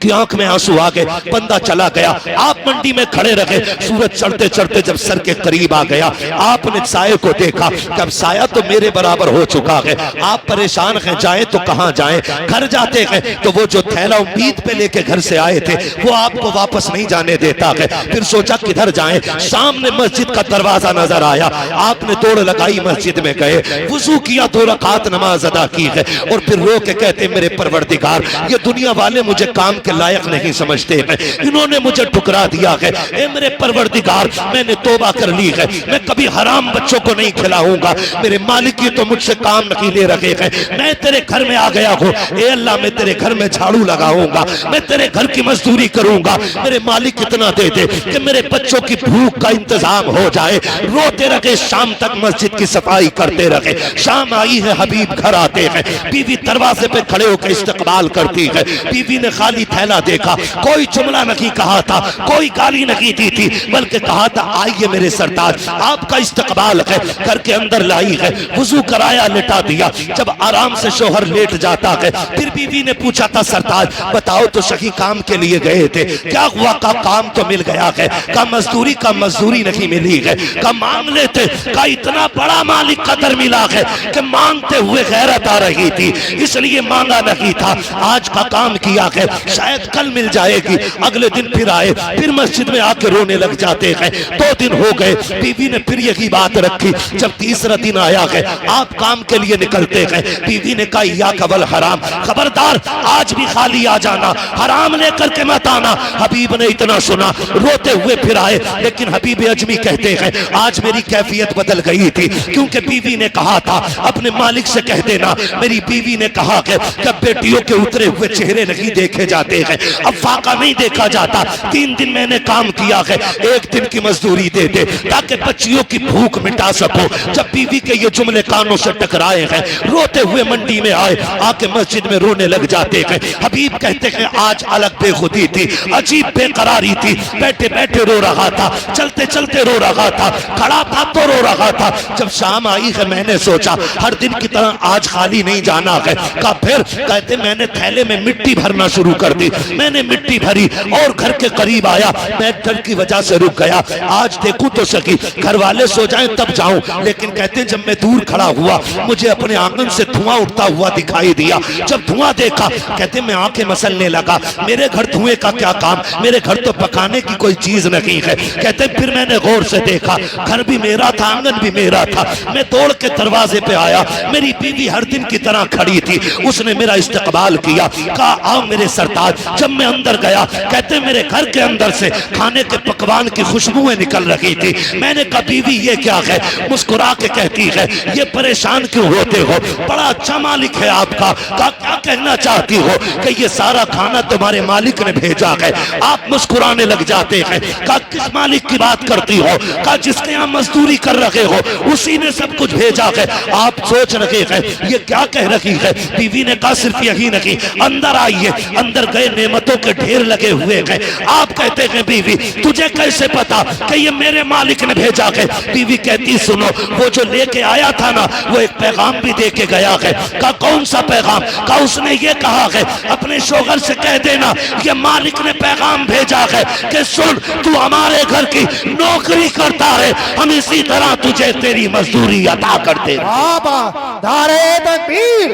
की आंख में आंसू आ गए, बंदा चला गया। आप मंडी में खड़े रहे, सूरज चढ़ते चढ़ते जब सर के करीब आ गया, आपने साये को देखा, जब साया तो मेरे बराबर हो चुका है, आप परेशान हैं, जाएं तो कहां जाएं। घर जाते हैं तो वो जो थैला उम्मीद पे लेके घर से आए थे वो आपको वापस नहीं जाने देता है। फिर सोचा किधर जाएं, सामने मस्जिद का दरवाजा नजर आया, आपने दौड़ लगाई, मस्जिद में गए, वुजू किया, 2 रकात नमाज अदा की है, और फिर रो के कहते मेरे परवरदिगार, ये दुनिया वाले मुझे काम के लायक नहीं समझते हैं, इन्होंने मुझे ठुकरा दिया है। ए मेरे परवरदिगार, मैंने तौबा कर ली है, मैं कभी हराम बच्चों को नहीं खिलाऊंगा। मेरे मालिक ये तो मुझसे काम नहीं ले रखे हैं, मैं तेरे घर में आ गया हूँ। ए अल्लाह, मैं तेरे घर में झाड़ू लगाऊंगा, मैं तेरे घर की मजदूरी करूंगा, मेरे मालिक इतना दे दे कि मेरे बच्चों की भूख का इंतजाम हो जाए। रोते रखे, शाम तक मस्जिद की सफाई करते रहे। शाम आई है, हबीब घर आते हैं, बीवी दरवाजे पे खड़े होकर इस्तकबाल करती है। बीवी ने खाली थैला देखा, कोई जुमला नहीं कहा था, कोई गाली नहीं दी थी, बल्कि कहा था आइए मेरे सरताज, आपका इस्तकबाल है। घर के अंदर लाई है, वुजू कराया, लिटा दिया। जब आराम से शोहर लेट जाता है, फिर बीवी ने पूछा था सरताज बताओ तो सही, काम के लिए गए थे, क्या हुआ। का काम तो मिल गया है, का मजदूरी नहीं मिली है, का मांग लेते, का इतना बड़ा मालिक कदर मिला है कि मांगते हुए गैरत आ रही थी, इसलिए मांगा नहीं था। आज का काम किया है, शायद कल मिल जाएगी। अगले दिन फिर आए, फिर मस्जिद में आके रोने लग जाते हैं। 2 दिन हो गए, बीवी ने फिर यही बात रखी। जब तीसरा दिन आया है, आप काम के लिए निकलते हैं, बीवी ने कहा इय्याका वल हराम, खबरदार आज भी खाली आ जाना, हराम लेकर के मत आना। हबीब ने इतना सुना, रोते हुए फिर आए, लेकिन हबीब अजमी कहते हैं आज मेरी कैफियत बदल गई थी, क्योंकि बीवी ने कहा था अपने मालिक से कह देना, मेरी बीवी ने कहा कि बेटियों के उतरे हुए चेहरे नहीं देखे जाते हैं, अब फाका नहीं देखा जाता। 3 दिन मैंने काम किया है, 1 दिन की मजदूरी दे दे ताकि बच्चियों की भूख मिटा सको। जब बीवी के ये जुमले कानों से टकराए हैं, रोते हुए मंडी में आए, आके मस्जिद में रोने लग जाते हैं। हबीब कहते हैं आज अलग बेखुदी थी, अजीब बेकरारी थी, बैठे बैठे रो रहा था, चलते चलते रो रहा था, खड़ा था तो रो रहा था। जब शाम आई है, मैंने सोचा हर दिन की तरह आज खाली नहीं जाना है। का फिर कहते मैंने थैले में मिट्टी भरना शुरू कर दी, मैंने मिट्टी भरी और घर के करीब आया, मैं डर की वजह से रुक गया। आज देखूं तो सकी, घर वाले सो जाएं तब जाऊं, लेकिन कहते जब मैं दूर खड़ा हुआ, मुझे अपने आंगन से धुआं उठता हुआ दिखाई दिया। जब धुआं देखा, कहते मैं आंखें मसलने लगा, मेरे घर धुएं का क्या काम, मेरे घर तो पकाने की कोई चीज नहीं है। कहते फिर मैंने गौर से देखा, घर भी मेरा था, आंगन भी मेरा था। मैं दौड़ के दरवाजे पे आया, मेरी बीवी हर दिन की तरह खड़ी थी, उसने मेरा इस्तकबाल किया, कहा आओ मेरे सरताज। जब मैं अंदर गया, कहते मेरे घर के अंदर से खाने के पकवान की खुशबुएं निकल रही थी। मैंने कहा बीवी ये क्या है, मुस्कुरा के कहती है ये परेशान क्यों होते हो, बड़ा अच्छा मालिक है आपका। कहा क्या कहना चाहती हो, कि ये सारा खाना तुम्हारे मालिक ने भेजा है। आप मुस्कुराने लग जाते हैं। कहा किस मालिक की बात करती हो, कहा जिसके यहाँ मजदूरी कर रहे हो उसी ने सब कुछ भेजा है। आप सोच रहे हैं ये क्या कह रही है। बीवी ने कहा सिर्फ यही नहीं, अंदर आइए। अंदर गए, नेमतों के ढेर लगे हुए हैं। आप कहते हैं बीवी तुझे कैसे पता कि ये मेरे मालिक ने भेजा है। बीवी कहती सुनो, वो जो लेके आया था ना, वो एक पैगाम भी दे के गया है। का कौन सा पैगाम? का उसने ये कहा है अपने शोहर से कह देना ये मालिक ने पैगाम भेजा है कि सुन तू हमारे घर की नौकरी करता है, हम इसी तरह तुझे तेरी मजदूरी अता कर दे। बाबा धारे तकबीर,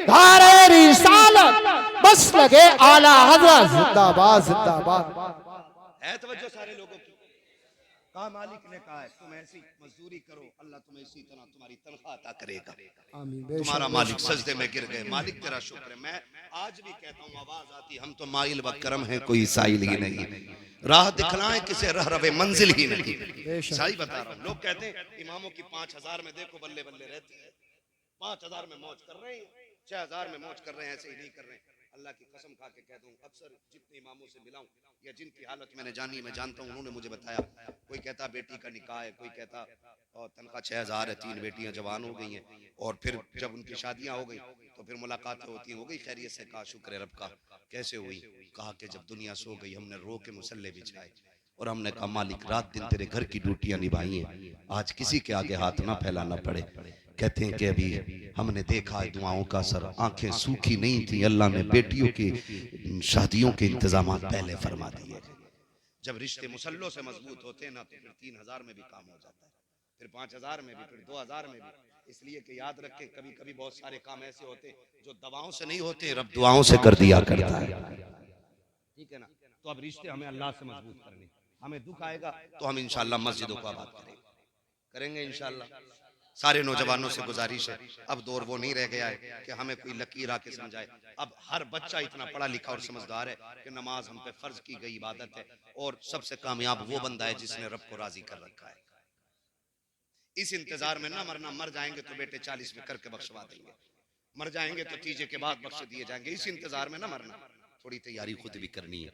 धारे रिसालत, बस लगे आला हजरत, जिंदाबाद जिंदाबाद। है तवज्जो सारे लोगों की। कहा मालिक ने कहा है तुम ऐसी मजदूरी करो, अल्लाह तुम्हें इसी तरह तुम्हारी तनख्वाह अता करेगा। तुम्हारा मालिक सजदे में गिर गए। मालिक तेरा शुक्र है। मैं आज भी कहता हूँ आवाज आती हम तो माइल व करम है, कोई साइल ही नहीं, राह दिखलाएं किसे रह रवे मंजिल ही नहीं। सही बता रहा हूँ। लोग कहते हैं इमामों की 5000 में देखो बल्ले बल्ले रहते हैं, 5000 में मौज कर रहे हैं, 6000 में मौज कर रहे हैं, ऐसे ही नहीं कर रहे हैं। अल्लाह की कसम खा के कह दूं, अक्सर जितने इमामों से मिला हूं या जिनकी हालत मैंने जानी, मैं जानता हूं, उन्होंने मुझे बताया, कोई कहता बेटी का निकाह है, कोई कहता और तनख्वाह 6000 है, 3 बेटियां जवान हो गई हैं, और फिर जब उनकी शादियां हो गई तो फिर मुलाकातें होती, हो गई खैरियत से? कहा शुक्र है रब का। कैसे हुई? कहा कि जब दुनिया सो गई हमने रो के मुसल्ले बिछाए और हमने कहा मालिक रात दिन तेरे घर की ड्यूटियां निभाई हैं, आज किसी के आगे हाथ ना फैलाना पड़े। कहते हैं कि अभी हमने देखा है दुआओं का असर, आंखें सूखी नहीं थी, अल्लाह ने बेटियों की शादियों के इंतजाम पहले फरमा दिए। जब रिश्ते मुसल्लों से मजबूत होते हैं ना तो फिर 3000 में भी काम हो जाता है, फिर 5000 में भी, फिर 2000 में भी। इसलिए कि याद रखें कभी कभी बहुत सारे काम ऐसे होते हैं जो दवाओं से नहीं होते, रब दुआओं से कर दिया करता है। ठीक है ना? तो अब रिश्ते हमें अल्लाह से मजबूत करने, हमें दुख आएगा तो हम इंशाल्लाह मस्जिदों को आबाद करेंगे इंशाल्लाह। सारे नौजवानों से गुजारिश है, अब दौर वो नहीं रह गया है कि हमें कोई लकीर आके समझाए। अब हर बच्चा इतना पढ़ा लिखा और समझदार है कि नमाज हम पे फर्ज की गई इबादत है, और सबसे कामयाब वो बंदा है जिसने रब को राजी कर रखा है। इस इंतजार में ना मरना, मर जाएंगे तो बेटे 40 में करके बख्शवा देंगे, मर जाएंगे तो तीजे के बाद बख्श दिए जाएंगे। इस इंतजार में ना मरना, थोड़ी तैयारी खुद भी करनी है,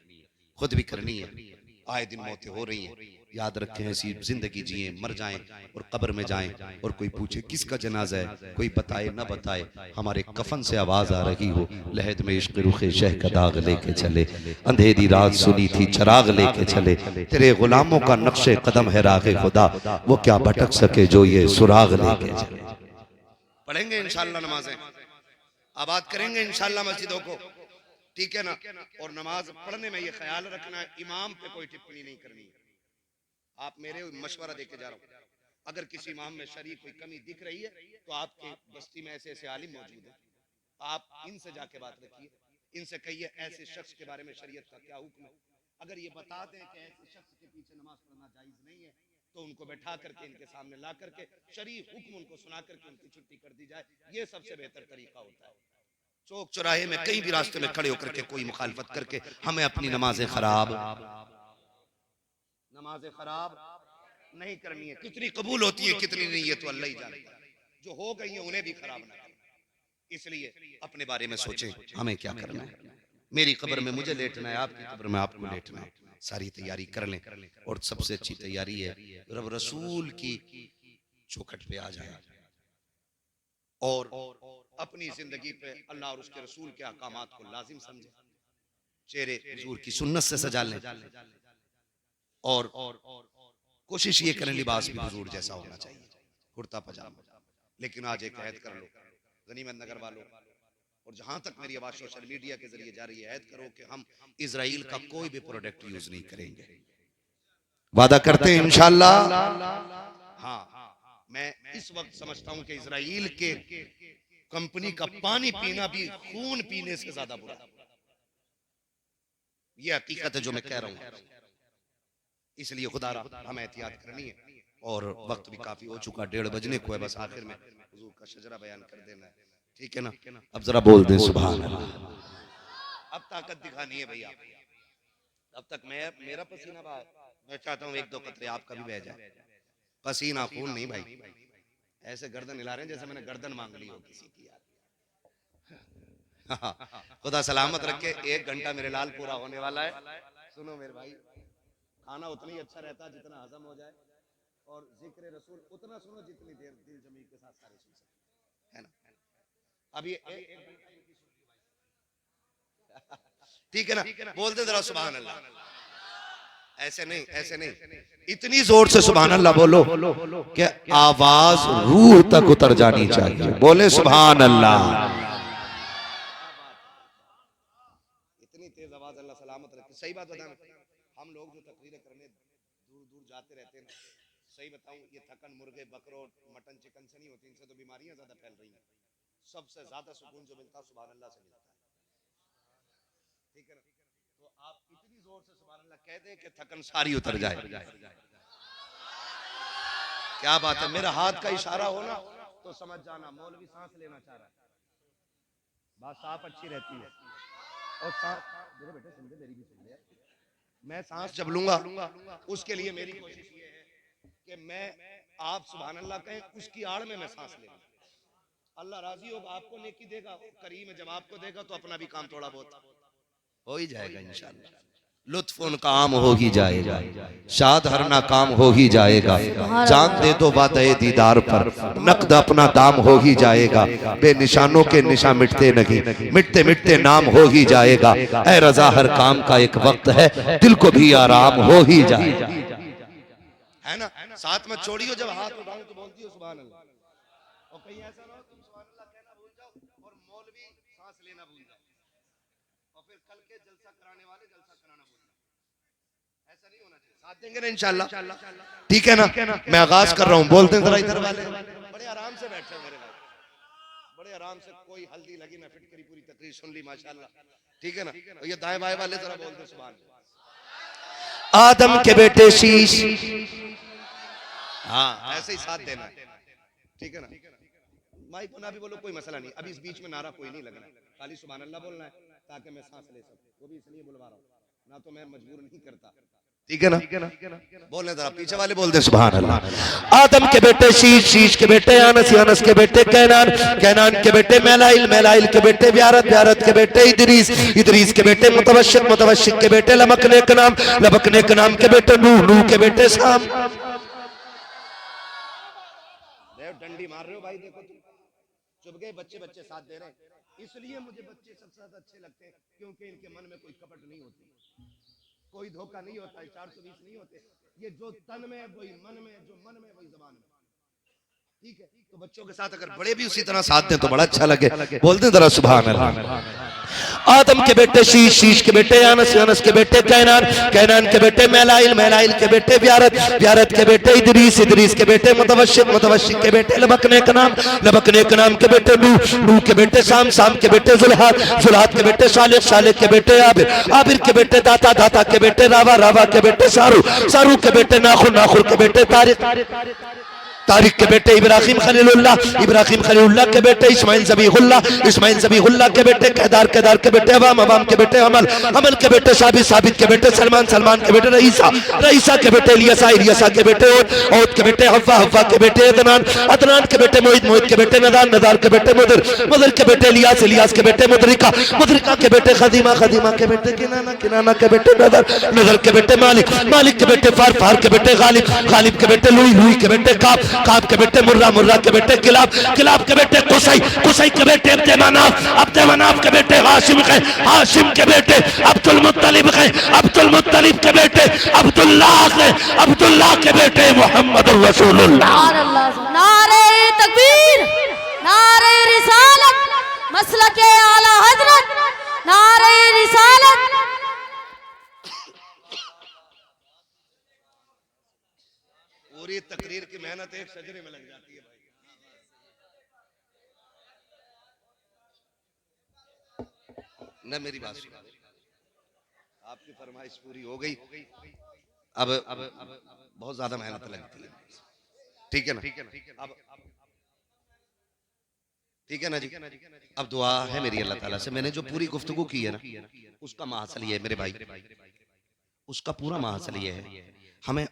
खुद भी करनी है। आए दिन मौतें हो रही हैं, याद रखें ऐसी जिंदगी जिए, मर जाएं और कब्र में जाएं और कोई पूछे किसका जनाजा है, कोई बताए ना बताए, हमारे कफन से आवाज आ रही हो लहद में इश्क रुखे शह का दाग लेके चले, अंधेरी रात सुनी थी चराग लेके चले, तेरे गुलामों का नक्शे कदम है रागे खुदा, वो क्या भटक सके जो ये सुराग लेके चले। पढ़ेंगे इंशाल्लाह नमाजें, आबाद करेंगे इंशाल्लाह मस्जिदों को, ठीक है ना? और नमाज पढ़ने में ये ख्याल रखना इमाम पे कोई टिप्पणी नहीं करनी है। आप मेरे मशवरा देके जा रहा हूँ, अगर किसी इमाम में शरीक कोई कमी दिख रही है तो आपके बस्ती में ऐसे ऐसे आलिम मौजूद है, आप इनसे जाके बात रखिए, इनसे कहिए ऐसे शख्स के बारे में शरीयत का क्या हुक्म है। अगर ये बता दें कि ऐसे शख्स के पीछे नमाज पढ़ना जायज नहीं है तो उनको बैठा करके इनके सामने ला करके शरीफ हुक्म उनको सुना करके उनकी छुट्टी कर दी जाए, ये सबसे बेहतर तरीका होता है। चौक चौराहे में कहीं भी रास्ते में खड़े होकर के कोई मुखालफत करके हमें अपनी नमाजें खराब नहीं करनी है। कितनी कबूल होती है कितनी नहीं है तो अल्लाह ही जानता है, जो हो गई है उन्हें भी खराब ना करें। इसलिए अपने बारे में सोचें हमें क्या करना है। मेरी कब्र में मुझे लेटना है, आपकी कब्र में आपको लेटना है, सारी तैयारी कर लें। और सबसे अच्छी तैयारी है रब रसूल की चौखट पे आ जाए और अपनी जिंदगी पे अल्लाह और उसके रसूल के अहकामात को लाजिम समझे, चेहरे हुजूर की सुन्नत से सजा लें और कोशिश ये करें लिबास भी हुजूर जैसा होना चाहिए, कुर्ता पजामा। लेकिन आज एक ऐद कर लो गनीमत नगर वालों, और जहां तक मेरी आवाज सोशल मीडिया के जरिए जा रही है, ऐद करो कि हम इजराइल का कोई भी प्रोडक्ट यूज नहीं करेंगे। वादा करते हैं इंशाल्लाह। हाँ, मैं इस वक्त समझता हूं कि इजराइल के कंपनी का पानी पीना भी खून पीने से ज्यादा बुरा है। यह हकीकत है जो मैं कह रहा हूं। इसलिए खुदा हमें एहतियात करनी है और वक्त भी काफी हो चुका, 1:30 बजने को है। बस आखिर में हुजूर का शजरा बयान कर देना है, ठीक है ना? अब जरा बोल दें सुभान अल्लाह। अब ताकत दिखानी है भैया, अब तक मेरा पसीना बहा, मैं चाहता हूँ 1-2 कतरे आपका भी बह जाए। पसीना खून नहीं भाई, ऐसे गर्दन हिला रहे हैं जैसे मैंने गर्दन मांग ली हो किसी की यार। खुदा सलामत रखे, 1 घंटा मेरे लाल पूरा होने वाला है। सुनो मेरे भाई, खाना उतना ही अच्छा रहता है जितना हजम हो जाए, और जिक्र रसूल उतना सुनो जितनी देर दिल जमी के साथ सारे सुन सकते है ना। अभी ठीक है ना, बोलते जरा सुभान अल्लाह। ऐसे नहीं, ऐसे नहीं, इतनी जोर से सुभान अल्लाह बोलो कि आवाज रूह तक उतर जानी चाहिए। बोले सुभान अल्लाह। इतनी तेज आवाज, अल्लाह सलामत रखे। सही बात बताना, हम लोग जो तकरीरें करने दूर दूर जाते रहते हैं ना, सही बताऊं, ये थकन मुर्गे बकरों मटन चिकन से नहीं होती, इनसे तो बीमारियां ज्यादा फैल रही हैं। सबसे ज्यादा सुकून जो मिलता है सुभान अल्लाह से मिलता है। ठीक है ना, तो आप इतनी जोर से सुभान अल्लाह कह दें कि थकन सारी उतर जाए। क्या बात है, मेरा हाथ का इशारा हो ना तो समझ जाना मौलवी सांस लेना चाह रहा है। बात साफ अच्छी रहती है। और मेरे बेटे सुन ले, मेरी भी सुन ले। मैं सांस जब लूंगा उसके लिए मेरी कोशिश ये है कि मैं आप सुभान अल्लाह कहें, उसकी आड़ में मैं सांस ले लूं। अल्लाह राजी होगा, आपको नेकी देगा, करीम है, जब आपको देगा तो अपना भी काम थोड़ा बहुत हो ही जाएगा इंशाअल्लाह। लुत्फ उनका आम हो ही जाएगा, शाद हर ना काम हो ही जाएगा। जान दे दो वादे दीदार पर, नकद अपना दाम हो ही जाएगा। बेनिशानों के निशा मिटते नहीं, मिटते मिटते नाम हो ही जाएगा। ऐ रजा हर काम का एक वक्त है, दिल को भी आराम हो ही जाएगा। है ना, साथ में छोड़ियो, जब हाथ उठाऊं तो बोलती हो सुभान अल्लाह। और कहीं ऐसा ना हो तुम सुभान अल्लाह कहना भूल जाओ और मौलवी सांस लेना भूल जाए, और फिर कल के जलसा कराने वाले जलसा कराना भूल जाए। ऐसा नहीं होना चाहिए। साथ देंगे ना इंशाअल्लाह, ठीक है ना। मैं आगाज कर रहा हूँ, बोलते हैं जरा इधर वाले। बड़े आराम से बैठे मेरे भाई, बड़े आराम से, कोई हल्दी लगी ना, फिटकरी पूरी तकरीर सुन ली माशाअल्लाह। ठीक है ना, और ये दाएं बाएं वाले जरा बोलते सुभान। आदम के बेटे शीश, हाँ ऐसे ही साथ देना है, ठीक है ना। माइक ना भी बोलो कोई मसला नहीं, अभी इस बीच में नारा कोई नहीं लगना है, खाली सुभान अल्लाह बोलना है ताकि मैं सांस ले सकूं। वो भी इसलिए बुलवा रहा हूँ ना, तो मैं मजबूर नहीं करता। ठीक है ना, बोलने जरा पीछे वाले बोल दे सुभान अल्लाह। आदम के बेटे शीश, शीश के बेटे अनस, अनस के बेटे कैनान, कैनान के बेटे मैलाइल, मैलाइल के बेटे ब्यारत, ब्यारत के बेटे इदरीस, इदरीस के बेटे मुतवशिक, मुतवशिक के बेटे लमकने के नाम, लमकने के नाम के बेटे नूह, नूह के बेटे साम। डंडी मार रहे हो भाई, देखो तुम चुप गए, बच्चे बच्चे साथ दे रहे हैं। इसलिए मुझे बच्चे सबसे ज्यादा अच्छे लगते हैं क्योंकि इनके मन में कोई कपट नहीं होती, कोई धोखा नहीं होता है, 420 नहीं होते। ये जो तन में है वही मन में, जो मन में वही जबान में। ठीक है, तो बच्चों के साथ अगर बड़े भी उसी तरह साथ दें तो बड़ा अच्छा लगे। बोलते जरा सुभान अल्लाह। आदम के बेटे शीश, शीश के बेटे अनस, अनस के बेटे कैनान, कैनान के बेटे मैलाइल, मैलाइल के बेटे ब्यारत, ब्यारत के बेटे इदरीस, इदरीस के बेटे मुतवशिक, मुतवशिक के बेटे लबकने के नाम, लबकने के नाम के बेटे नूह, नूह के बेटे साम, साम के बेटे जुल्हात, जुल्हात के बेटे सालिक, सालिक के बेटे आबिर, आबिर के बेटे दाता, दाता के बेटे रावा, रावा के बेटे सारू, सारू के बेटे नाखुर, नाखुर के बेटे तारिक, तारिक के बेटे इब्राहिम खलीलुल्लाह, इब्राहिम खलीलुल्लाह के बेटे इस्माइल ज़बीहुल्लाह, इस्माइल ज़बीहुल्लाह के बेटे केदार, केदार के बेटे अवाम, अवाम के बेटे अमल, अमल के बेटे साबित, साबित के बेटे सलमान, सलमान के बेटे रईसा, रईसा के बेटे इलियासा, इलियासा के बेटे औद के बेटे हव्वा, हव्वा के बेटे अदनान, अदनान के बेटे मोहित, मोहित के बेटे नदान, नदार के बेटे मुदर, मुदर के बेटे इलियास, इलियास के बेटे मुदरिका, मुदरिका के बेटे खदीमा, खदीमा के बेटे किनाना, किनाना के बेटे नदर, नदर के बेटे मालिक, मालिक के बेटे फार, फार के बेटे गालिब, गालिब के बेटे लुई, लुई के बेटे काब, काब के बेटे मुर्रा, मुर्रा के बेटे किलाब, किलाब के बेटे कुसई, कुसई के बेटे अब्दे मनाफ, अब्दे मनाफ के बेटे हाशिम है, हाशिम के बेटे अब्दुल मुत्तलिब है, अब्दुल मुत्तलिब के बेटे अब्दुल्लाह है, अब्दुल्लाह के बेटे मोहम्मद रसूलुल्लाह। नारे तकबीर, नारे रिसालत, मसलके आला हजरत, नारे रिसालत। पूरी तकरीर की मेहनत एक सजरे में लग जाती है भाई। न मेरी बात सुनो, आपकी फरमाइश पूरी हो गई, अब बहुत ज्यादा मेहनत लगती है। ठीक है ना, अब ठीक है ना जी। अब दुआ है मेरी अल्लाह ताला से, मैंने जो पूरी गुफ्तगू की है ना उसका महासल ये है मेरे भाई, उसका पूरा महासल ये है, हमें